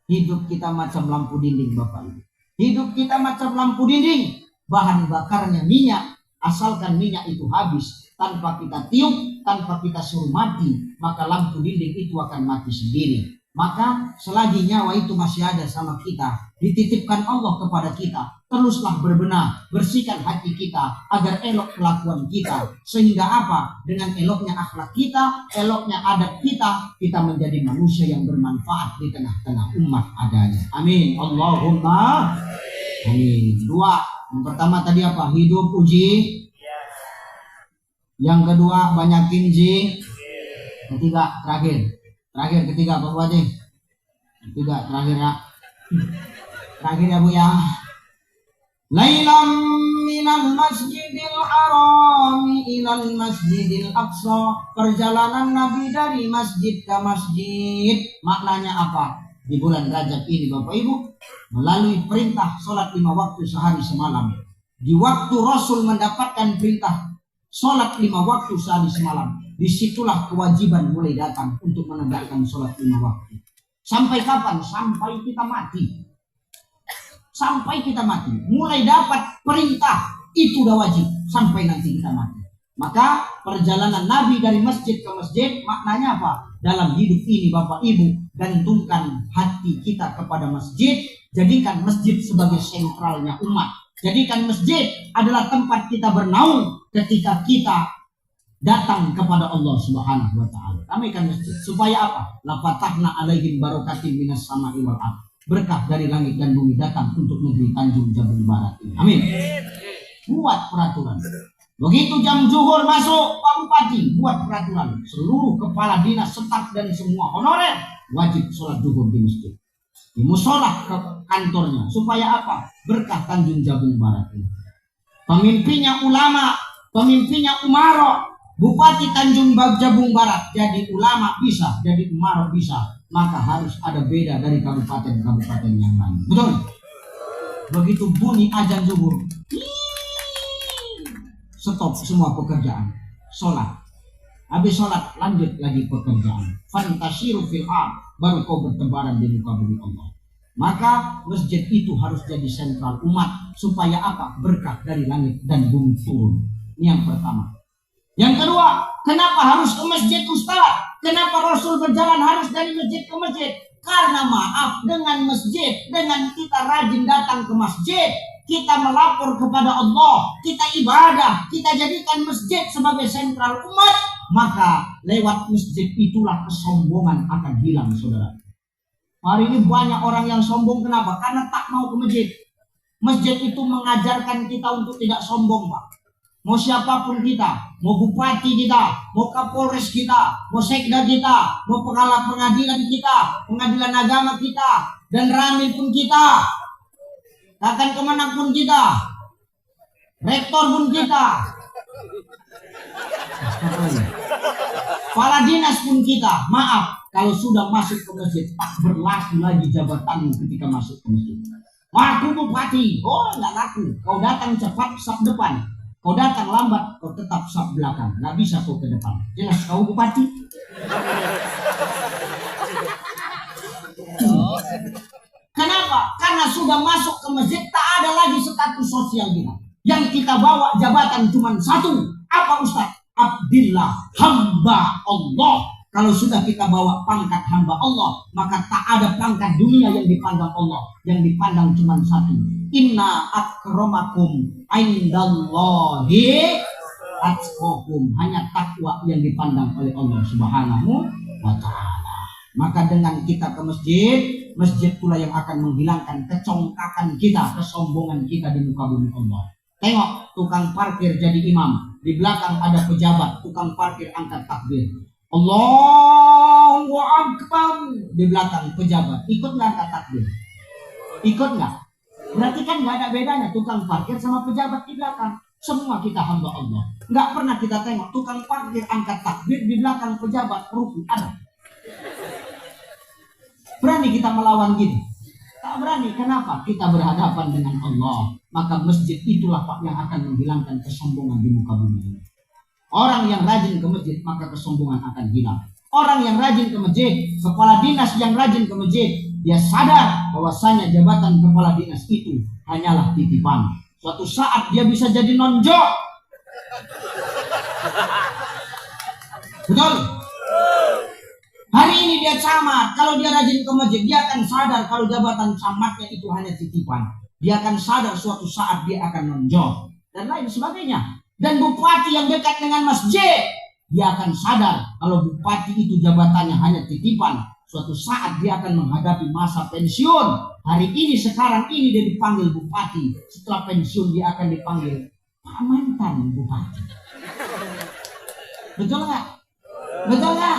Hidup kita macam lampu dinding, Bapak Ibu. Hidup kita macam lampu dinding. Bahan bakarnya minyak. Asalkan minyak itu habis, tanpa kita tiup, tanpa kita suruh mati, maka lampu dinding itu akan mati sendiri. Maka selagi nyawa itu masih ada sama kita, dititipkan Allah kepada kita, teruslah berbenah, bersihkan hati kita agar elok kelakuan kita. Sehingga apa? Dengan eloknya akhlak kita, eloknya adab kita, kita menjadi manusia yang bermanfaat di tengah-tengah umat adanya. Amin. Allahumma amin. Dua. Yang pertama tadi apa? Hidup uji. Yang kedua banyakin ji. Ketiga terakhir ketiga Pak Wajih. Ketiga terakhir ya. Terakhir ya Bu ya. Lailam minal masjidil harami ilal masjidil aqsa. Perjalanan Nabi dari masjid ke masjid. Maknanya apa? Di bulan Rajab ini Bapak Ibu, melalui perintah sholat 5 waktu sehari semalam. Di waktu Rasul mendapatkan perintah sholat 5 waktu sehari semalam, disitulah kewajiban mulai datang untuk menegakkan sholat 5 waktu. Sampai kapan? Sampai kita mati. Sampai kita mati. Mulai dapat perintah, itu udah wajib. Sampai nanti kita mati. Maka perjalanan Nabi dari masjid ke masjid, maknanya apa? Dalam hidup ini Bapak Ibu, gantungkan hati kita kepada masjid. Jadikan masjid sebagai sentralnya umat. Jadikan masjid adalah tempat kita bernaung ketika kita datang kepada Allah Subhanahu wa taala. Ramaikan masjid supaya apa? La fatahna alaihim barakatin minas sama'i wal ardh. Berkah dari langit dan bumi datang untuk negeri Tanjung Jabung Barat ini. Amin. Buat peraturan. Begitu jam zuhur masuk, Pak Bupati buat peraturan. Seluruh kepala dinas, staf dan semua honorer wajib sholat zuhur di masjid. Di musola ke kantornya. Supaya apa? Berkah Tanjung Jabung Barat ini. Pemimpinnya ulama, pemimpinnya umaro. Bupati Tanjung Jabung Barat jadi ulama bisa, jadi umaro bisa. Maka harus ada beda dari kabupaten-kabupaten yang lain. Betul? Begitu bunyi azan zuhur, stop semua pekerjaan, sholat. Habis sholat lanjut lagi pekerjaan. Fantasiru fil ard, baru kau bertebaran di muka bumi Allah. Maka masjid itu harus jadi sentral umat supaya apa? Berkah dari langit dan bumi turun. Ini yang pertama. Yang kedua, kenapa harus ke masjid Ustaz? Kenapa Rasul berjalan harus dari masjid ke masjid? Karena maaf, dengan masjid, dengan kita rajin datang ke masjid, kita melapor kepada Allah, kita ibadah, kita jadikan masjid sebagai sentral umat, maka lewat masjid itulah kesombongan akan hilang, saudara. Hari ini banyak orang yang sombong, kenapa? Karena tak mau ke masjid. Masjid itu mengajarkan kita untuk tidak sombong, Pak. Mau siapapun kita, mau bupati kita, mau kapolres kita, mau sekda kita, mau pengalat pengadilan kita, pengadilan agama kita, dan rame pun kita, akan kemanapun kita, rektor pun kita, kepala dinas pun kita. Maaf, kalau sudah masuk ke masjid, tak berlaku lagi jabatanmu ketika masuk ke masjid. Aku bupati, oh nggak laku. Kau datang cepat, sab depan. Kau datang lambat, kau tetap sab belakang. Nggak bisa kau ke depan. Jelas kau bupati. Kenapa? Karena sudah masuk ke masjid, tak ada lagi status sosial kita. Yang kita bawa jabatan cuma satu. Apa Ustaz? Abdillah, hamba Allah. Kalau sudah kita bawa pangkat hamba Allah, maka tak ada pangkat dunia yang dipandang Allah. Yang dipandang cuma satu. Inna akramakum indallahi atqakum. Hanya takwa yang dipandang oleh Allah Subhanahu wa ta'ala. Maka dengan kita ke masjid, masjid pula yang akan menghilangkan kecongkakan kita, kesombongan kita di muka bumi Allah. Tengok tukang parkir jadi imam, di belakang ada pejabat, tukang parkir angkat takbir. Allahu Akbar, di belakang pejabat. Ikut nggak angkat takbir? Ikut nggak? Berarti kan nggak ada bedanya tukang parkir sama pejabat di belakang. Semua kita hamba Allah. Nggak pernah kita tengok tukang parkir angkat takbir di belakang pejabat rukun ada. Berani kita melawan gini? Tak berani. Kenapa? Kita berhadapan dengan Allah. Maka masjid itulah Pak yang akan menghilangkan kesombongan di muka bumi. Orang yang rajin ke masjid maka kesombongan akan hilang. Orang yang rajin ke masjid, kepala dinas yang rajin ke masjid, dia sadar bahwasanya jabatan kepala dinas itu hanyalah titipan. Suatu saat dia bisa jadi nonjok. Betul? Hari ini dia camat. Kalau dia rajin ke masjid, dia akan sadar kalau jabatan camatnya itu hanya titipan. Dia akan sadar suatu saat dia akan nonjok dan lain sebagainya. Dan bupati yang dekat dengan masjid, dia akan sadar kalau bupati itu jabatannya hanya titipan. Suatu saat dia akan menghadapi masa pensiun. Hari ini sekarang ini dia dipanggil bupati. Setelah pensiun dia akan dipanggil Pak Mantan Bupati. Betul nggak? Betul nggak?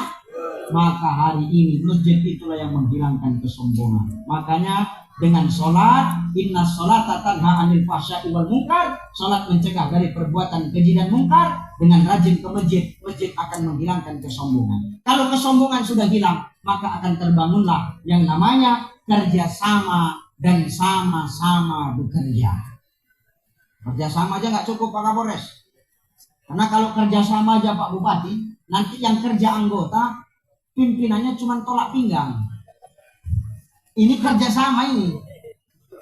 Maka hari ini masjid itulah yang menghilangkan kesombongan. Makanya dengan sholat, inna sholata tanha anil fahsya'i wal munkar, sholat mencegah dari perbuatan keji dan mungkar. Dengan rajin ke masjid, masjid akan menghilangkan kesombongan. Kalau kesombongan sudah hilang, maka akan terbangunlah yang namanya kerjasama dan sama-sama bekerja. Kerjasama aja nggak cukup Pak Kapolres. Karena kalau kerjasama aja Pak Bupati, nanti yang kerja anggota, pimpinannya cuma tolak pinggang. Ini kerjasama ini.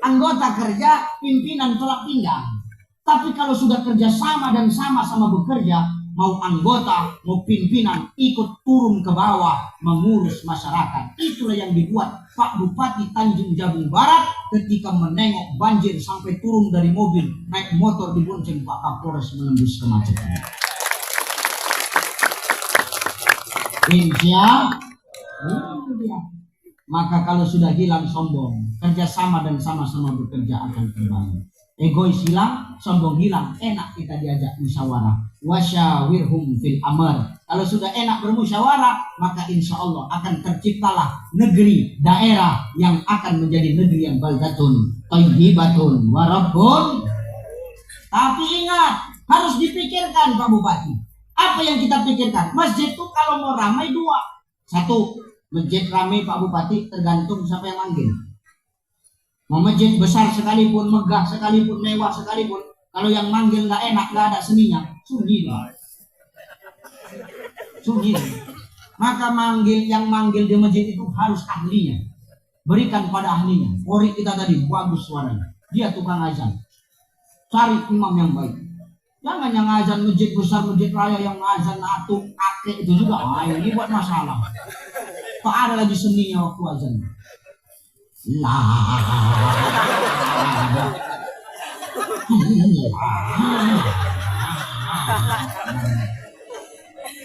Anggota kerja, pimpinan tolak pinggang. Tapi kalau sudah kerjasama dan sama-sama bekerja, mau anggota, mau pimpinan, ikut turun ke bawah, mengurus masyarakat. Itulah yang dibuat Pak Bupati Tanjung Jabung Barat ketika menengok banjir sampai turun dari mobil, naik motor dibonceng Pak Kapolres menembus kemacetan. Insya maka kalau sudah hilang sombong, kerjasama dan sama-sama bekerja akan kembali. Egois hilang, sombong hilang, enak kita diajak musyawarah. Wasyawirhum fil amr. Kalau sudah enak bermusyawarah, maka insya Allah akan terciptalah negeri, daerah yang akan menjadi negeri yang baldatun, thayyibatun, warabbun. Tapi ingat, harus dipikirkan Pak Bupati. Apa yang kita pikirkan? Masjid itu kalau mau ramai dua. Satu, masjid ramai Pak Bupati tergantung siapa yang manggil. Mau masjid besar sekalipun, megah sekalipun, mewah sekalipun, kalau yang manggil nggak enak, nggak ada seninya, sunyi. Sunyi. Maka yang manggil di masjid itu harus ahlinya. Berikan pada ahlinya. Ori kita tadi bagus suaranya. Dia tukang azan. Cari imam yang baik. Jangan yang azan masjid besar, masjid raya yang azan atuk, kakek itu juga. Ini buat masalah. Tak ada lagi seninya waktu azan.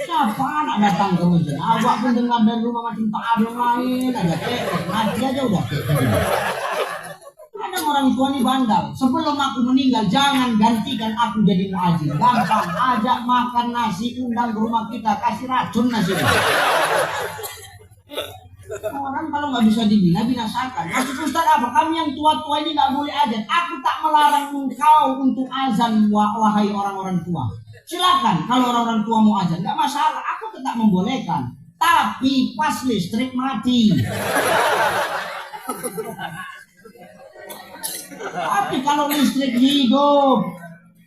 Siapa anak datang ke masjid? Awak pun dengar dari rumah macam tak ada yang lain. Ada mati aja udah Kadang orang tua ini bandel. Sebelum aku meninggal, jangan gantikan aku jadi muadzin. Gampang, ajak makan nasi, undang ke rumah kita, kasih racun nasi. Orang kalau nggak bisa dibina, binasakan. Maksud Ustaz apa? Kami yang tua-tua ini nggak boleh azan. Aku tak melarang engkau untuk azan, wahai orang-orang tua. Silakan kalau orang-orang tua mau azan, nggak masalah. Aku tetap membolehkan. Tapi pas listrik mati. Tapi kalau listrik hidup,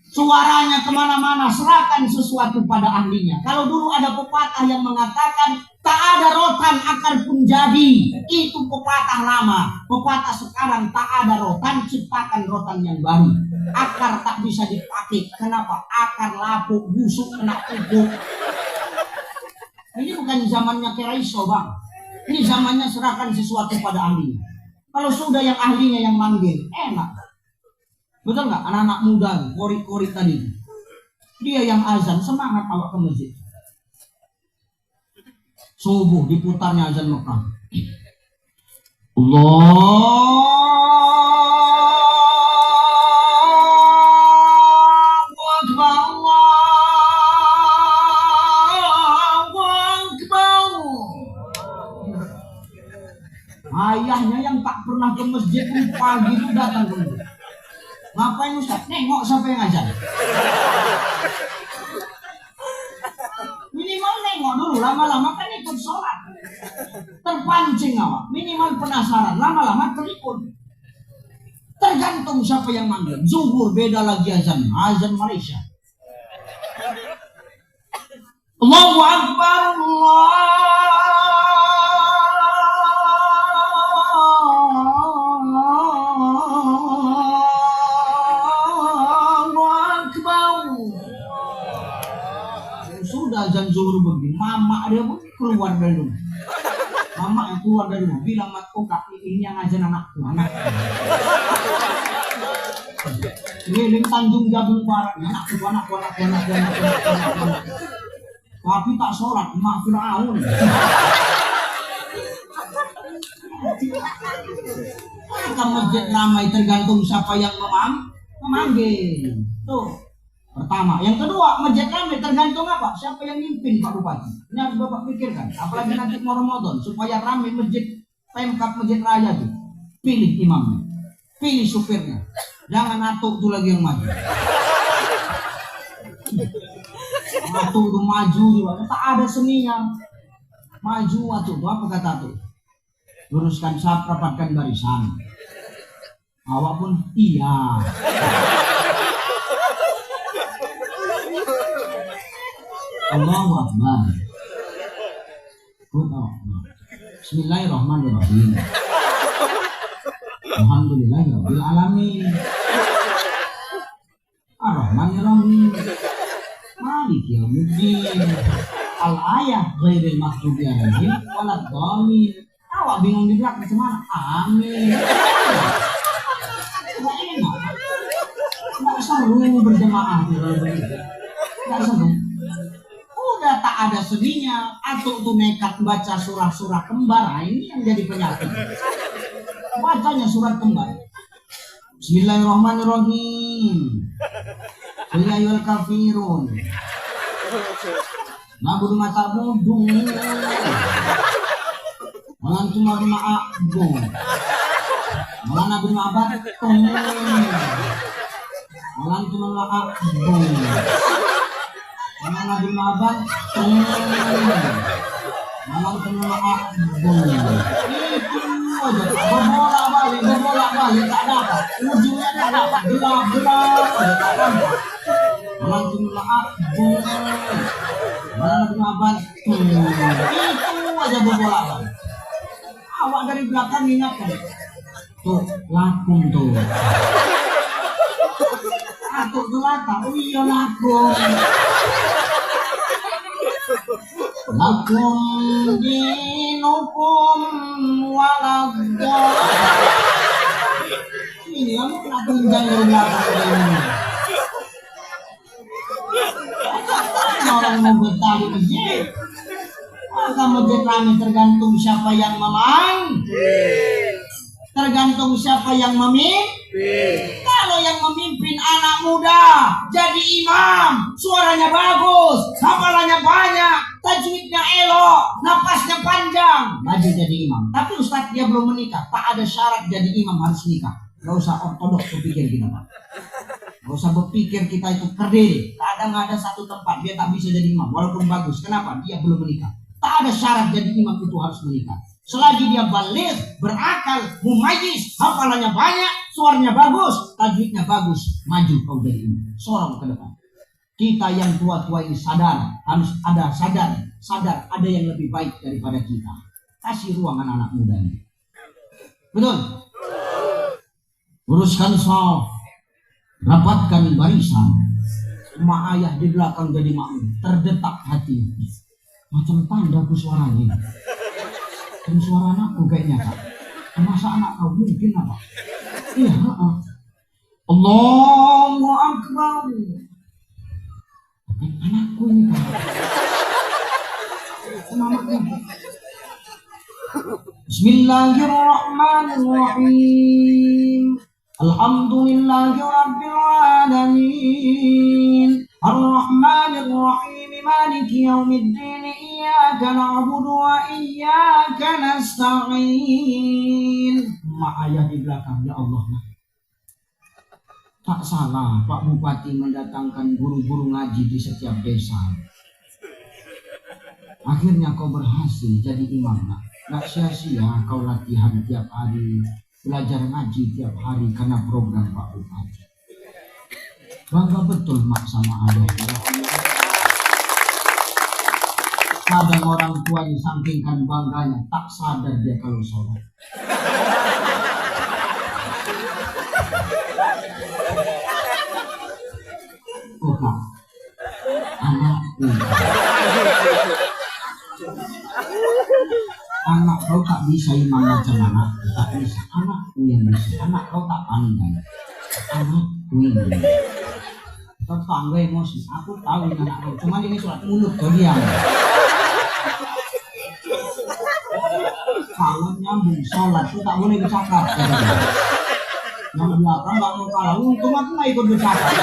suaranya kemana-mana, serahkan sesuatu pada ahlinya. Kalau dulu ada pepatah yang mengatakan tak ada rotan akar pun jadi, itu pepatah lama. Pepatah sekarang tak ada rotan, ciptakan rotan yang baru. Akar tak bisa dipakai. Kenapa? Akar lapuk, busuk, kena pupuk. Ini bukan zamannya Keraiso bang. Ini zamannya serahkan sesuatu pada ahlinya. Kalau sudah yang ahlinya yang manggil, enak. Betul nggak? Anak-anak muda, kori-kori tadi, dia yang azan, semangat awak ke masjid. Subuh diputarnya azan Mekah. Allahu Akbar, Allahu Akbar. Ayahnya yang tak pernah ke masjid pagi itu datang ke masjid. Ngapa ngapain Ustaz? Nengok siapa yang azan. Minimal nengok dulu, lama-lama kan ikut sholat. Terpancing awak, minimal penasaran, lama-lama terikut. Tergantung siapa yang manggil. Zuhur beda lagi azan, azan Malaysia. Allahu Akbar, Allahu Akbar. Sudah azan zuhur begini, mama dia pun keluar dari rumah. Mama yang keluar dari rumah bilang, mat, oh kak, ini yang azan anakku. Keliling Tanjung Jabung Barat, anakku. Tapi tak sholat, mak Fir'aun. Maka masjid ramai tergantung siapa yang memanggil. Tuh, pertama. Yang kedua, masjid ramai tergantung apa? Siapa yang mimpin Pak Bupati. Ini harus Bapak pikirkan. Apalagi nanti mau Ramadan, supaya ramai masjid, Pemkab Masjid Raya itu. Pilih imamnya, pilih supirnya. Jangan atuk tuh lagi yang maju. Atuk tuh maju juga, tak ada seninya. Maju atuk tuh apa kata tuh? Luruskan saf, rapatkan barisan. Awak pun iya. Allahu Akbar. Bismillahirrahmanirrahim. Alhamdulillahirabbil alamin. Ar-Rahmanir-Rahim. Maliki yaumiddin. Al-ayah ghairil maghdubi alaihim waladdallin. Awak bingung di belakang kemana? Amin. Enggak enak. Enggak seru berjemaah. Enggak seru. Udah tak ada sedihnya. Atau tuh nekat baca surah-surah kembar. Ini yang jadi penyakit. Bacanya surat kembar. Bismillahirrahmanirrahim. Qul ya ayyuhal kafirun. Na'budu ma ta'budun. Wa antum ma'abudun. Wa na'budu ma ta'budun. Wa antum ma'abudun. Wa na'budu ma ta'budun. Wa antum ma'abudun. Berbolak-balik tak dapat, ujungnya tak dapat, gelap-gelap tak dapat. Langsung maaf, itu aja berbolak-balik. Awak dari belakang ingatkan, tuh lakum tuh. Atuk tuh lata, oh iya lakum. Lakum dinukum waladdah. Ini kamu kena tunjang dari belakang ini. Orang mau bertali masjid. Maka masjid ramai tergantung siapa yang memang. Tergantung siapa yang memimpin. Kalau yang memimpin anak muda jadi imam, suaranya bagus, hafalannya banyak, tajwidnya elok, napasnya panjang, maju jadi imam. Tapi Ustaz dia belum menikah, tak ada syarat jadi imam harus nikah. Gak usah ortodoks berpikir kita, Pak. Gak usah berpikir kita itu kerdil. Kadang ada satu tempat dia tak bisa jadi imam walaupun bagus. Kenapa? Dia belum menikah. Tak ada syarat jadi imam itu harus menikah. Selagi dia balik, berakal, mumayyiz, hafalannya banyak, suaranya bagus, tajwidnya bagus, maju kau jadi imam. Sorong ke depan. Kita yang tua-tua ini sadar, harus ada sadar ada yang lebih baik daripada kita. Kasih ruang anak-anak muda ini. Betul? Uruskan shaf, rapatkan barisan. Mak ayah di belakang jadi makmum, terdetak hati. Macam tandaku suaranya. Dan suara anakku kayaknya, Kak. Masa anak kau mungkin apa? Iya, Allahu Akbar. Anakku ini, Kak. Semangatnya. Bismillahirrahmanirrahim. Alhamdulillahi rabbil alamin. Ar-Rahmanir-Rahim. Maliki yaumiddin. Iyyaka na'budu wa iyyaka nasta'in. Mak ayah di belakang, ya Allah. Tak salah Pak Bupati mendatangkan guru-guru ngaji di setiap desa. Akhirnya kau berhasil jadi imam nak. Gak sia-sia kau latihan tiap hari, belajar ngaji tiap hari karena program Pak Bupati. Bangga betul mak sama ayah. Kadang orang tua disangkingkan bangganya, tak sadar dia kalau sholat. Oh Pak, anakku. Anak kau tak bisa imam macam anak, tak bisa. Anakku yang bisa. Anak kau tak pandai. Anakku yang bisa. Tetangga emosi. Aku tahu ini anak kau. Cuma ini surat mulut kau diam. Kalau nyambung sholat itu tak boleh bercakap. Yang belakang nggak mau kalah. Untung aku nggak ikut bercakap.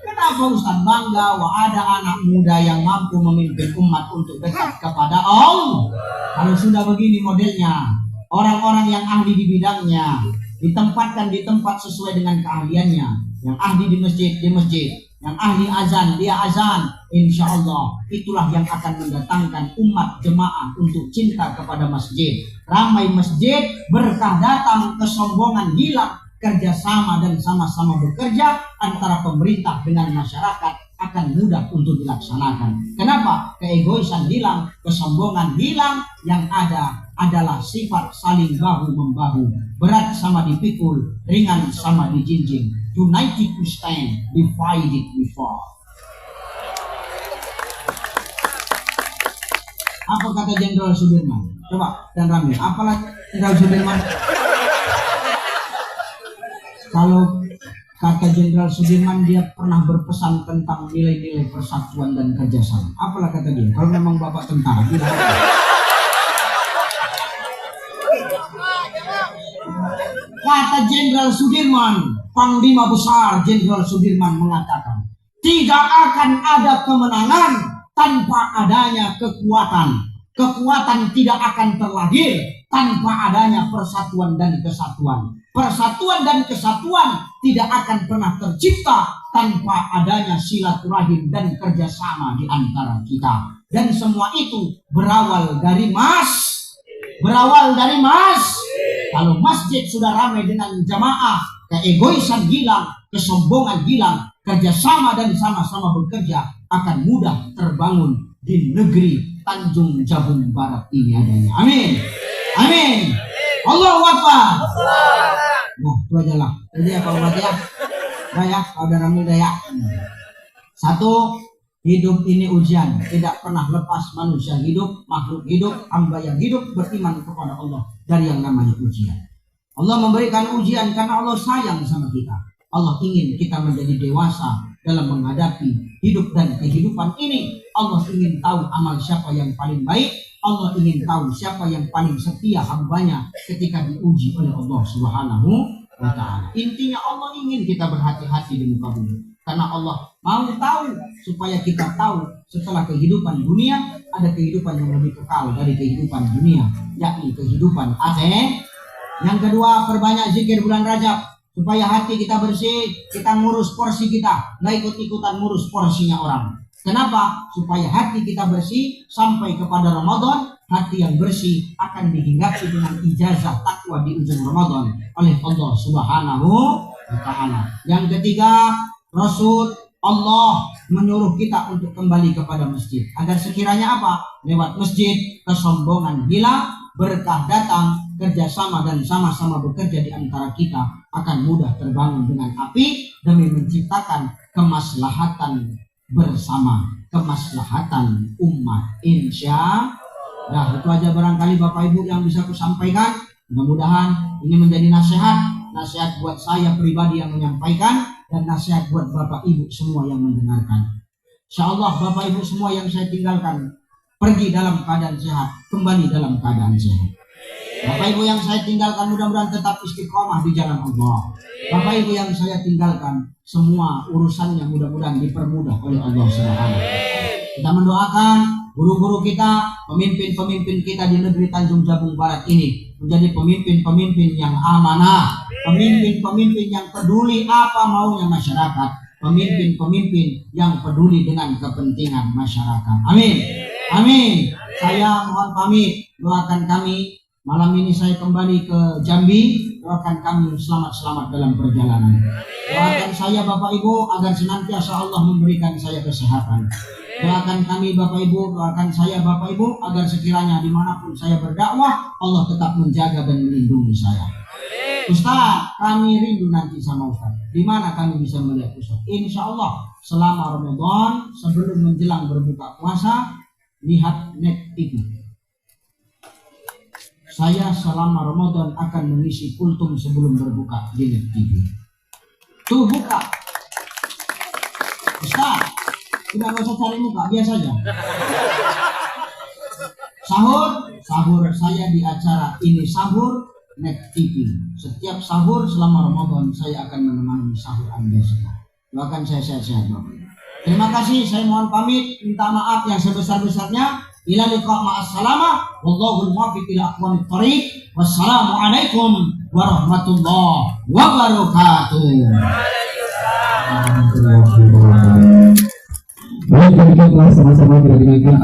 Kenapa Ustaz bangga wah ada anak muda yang mampu memimpin umat untuk dekat kepada Allah? Kalau sudah begini modelnya, orang-orang yang ahli di bidangnya ditempatkan di tempat sesuai dengan keahliannya. Yang ahli di masjid, yang ahli azan, dia azan. Insya Allah itulah yang akan mendatangkan umat jemaah untuk cinta kepada masjid. Ramai masjid, berkah datang, kesombongan hilang. Kerjasama dan sama-sama bekerja antara pemerintah dengan masyarakat akan mudah untuk dilaksanakan. Kenapa? Keegoisan hilang, kesombongan hilang, yang ada adalah sifat saling bahu-membahu. Berat sama dipikul, ringan sama dijinjing. United we stand, divided we fall. Apa kata Jenderal Sudirman? Coba dan Ramil, apalah Jenderal Sudirman? Kalau kata Jenderal Sudirman dia pernah berpesan tentang nilai-nilai persatuan dan kerjasama. Apalah kata dia? Kalau memang Bapak tentara, tidak. Kata Jenderal Sudirman, Panglima Besar Jenderal Sudirman mengatakan, tidak akan ada kemenangan tanpa adanya kekuatan. Kekuatan tidak akan terlahir tanpa adanya persatuan dan kesatuan. Persatuan dan kesatuan tidak akan pernah tercipta tanpa adanya silaturahim dan kerjasama di antara kita. Dan semua itu berawal dari Kalau masjid sudah ramai dengan jamaah, keegoisan hilang, kesombongan hilang, kerjasama dan sama-sama bekerja akan mudah terbangun di negeri Tanjung Jabung Barat ini adanya. Amin. Amin. Allahu Akbar. Nah, itu aja lah. Jadi ya Pak Bupati ya. Daya, Saudara Ramil Daya. Satu, hidup ini ujian. Tidak pernah lepas manusia hidup, makhluk hidup, hamba yang hidup beriman kepada Allah dari yang namanya ujian. Allah memberikan ujian karena Allah sayang sama kita. Allah ingin kita menjadi dewasa dalam menghadapi hidup dan kehidupan ini. Allah ingin tahu amal siapa yang paling baik. Allah ingin tahu siapa yang paling setia hambanya ketika diuji oleh Allah Subhanahu wa Ta'ala. Intinya Allah ingin kita berhati-hati di muka bumi, karena Allah mau tahu supaya kita tahu setelah kehidupan dunia ada kehidupan yang lebih kekal dari kehidupan dunia, yakni kehidupan akhirat. Yang kedua, perbanyak zikir bulan Rajab supaya hati kita bersih, kita ngurus porsi kita, nggak ikut-ikutan ngurus porsinya orang. Kenapa? Supaya hati kita bersih sampai kepada Ramadan. Hati yang bersih akan dihinggapi dengan ijazah takwa di ujung Ramadan oleh Allah Subhanahu wa Ta'ala. Yang ketiga, Rasul Allah menyuruh kita untuk kembali kepada masjid agar sekiranya apa? Lewat masjid kesombongan hilang, berkah datang, kerjasama dan sama-sama bekerja di antara kita akan mudah terbangun dengan api demi menciptakan kemaslahatan bersama, kemaslahatan umat. Insya Allah. Itu aja barangkali Bapak Ibu yang bisa aku sampaikan. Mudah-mudahan ini menjadi nasihat buat saya pribadi yang menyampaikan, dan nasihat buat Bapak Ibu semua yang mendengarkan. Insya Allah Bapak Ibu semua yang saya tinggalkan pergi dalam keadaan sehat, kembali dalam keadaan sehat. Bapak Ibu yang saya tinggalkan mudah-mudahan tetap istiqomah di jalan Allah. Bapak Ibu yang saya tinggalkan semua urusannya mudah-mudahan dipermudah oleh Allah Subhanahu. Kita mendoakan guru-guru kita, pemimpin-pemimpin kita di negeri Tanjung Jabung Barat ini menjadi pemimpin-pemimpin yang amanah, pemimpin-pemimpin yang peduli apa maunya masyarakat, pemimpin-pemimpin yang peduli dengan kepentingan masyarakat. Amin. Amin. Saya mohon pamit, doakan kami malam ini saya kembali ke Jambi, doakan kami selamat-selamat dalam perjalanan. Doakan saya Bapak Ibu agar senantiasa Allah memberikan saya kesehatan. Doakan kami Bapak Ibu, doakan saya Bapak Ibu agar sekiranya dimanapun saya berdakwah Allah tetap menjaga dan melindungi saya. Ustaz, kami rindu nanti sama Ustaz. Di mana kami bisa melihat Ustaz? Insya Allah selama Ramadan sebelum menjelang berbuka puasa lihat Net TV. Saya selama Ramadan akan mengisi kultum sebelum berbuka di Net TV. Tuh buka. Ustaz, tidak usah cari muka, biasa saja. Sahur saya di acara ini sahur Net TV. Setiap sahur selama Ramadan saya akan menemani sahur Anda semua. Doakan saya sehat-sehat Bapak. Terima kasih, saya mohon pamit, minta maaf yang sebesar-besarnya. Ila liqa ma'assalamah, wallahul muwaffiq ila aqwamit thoriq. Wassalamualaikum warahmatullahi wabarakatuh. Baik, kita telah sama-sama berdengarkan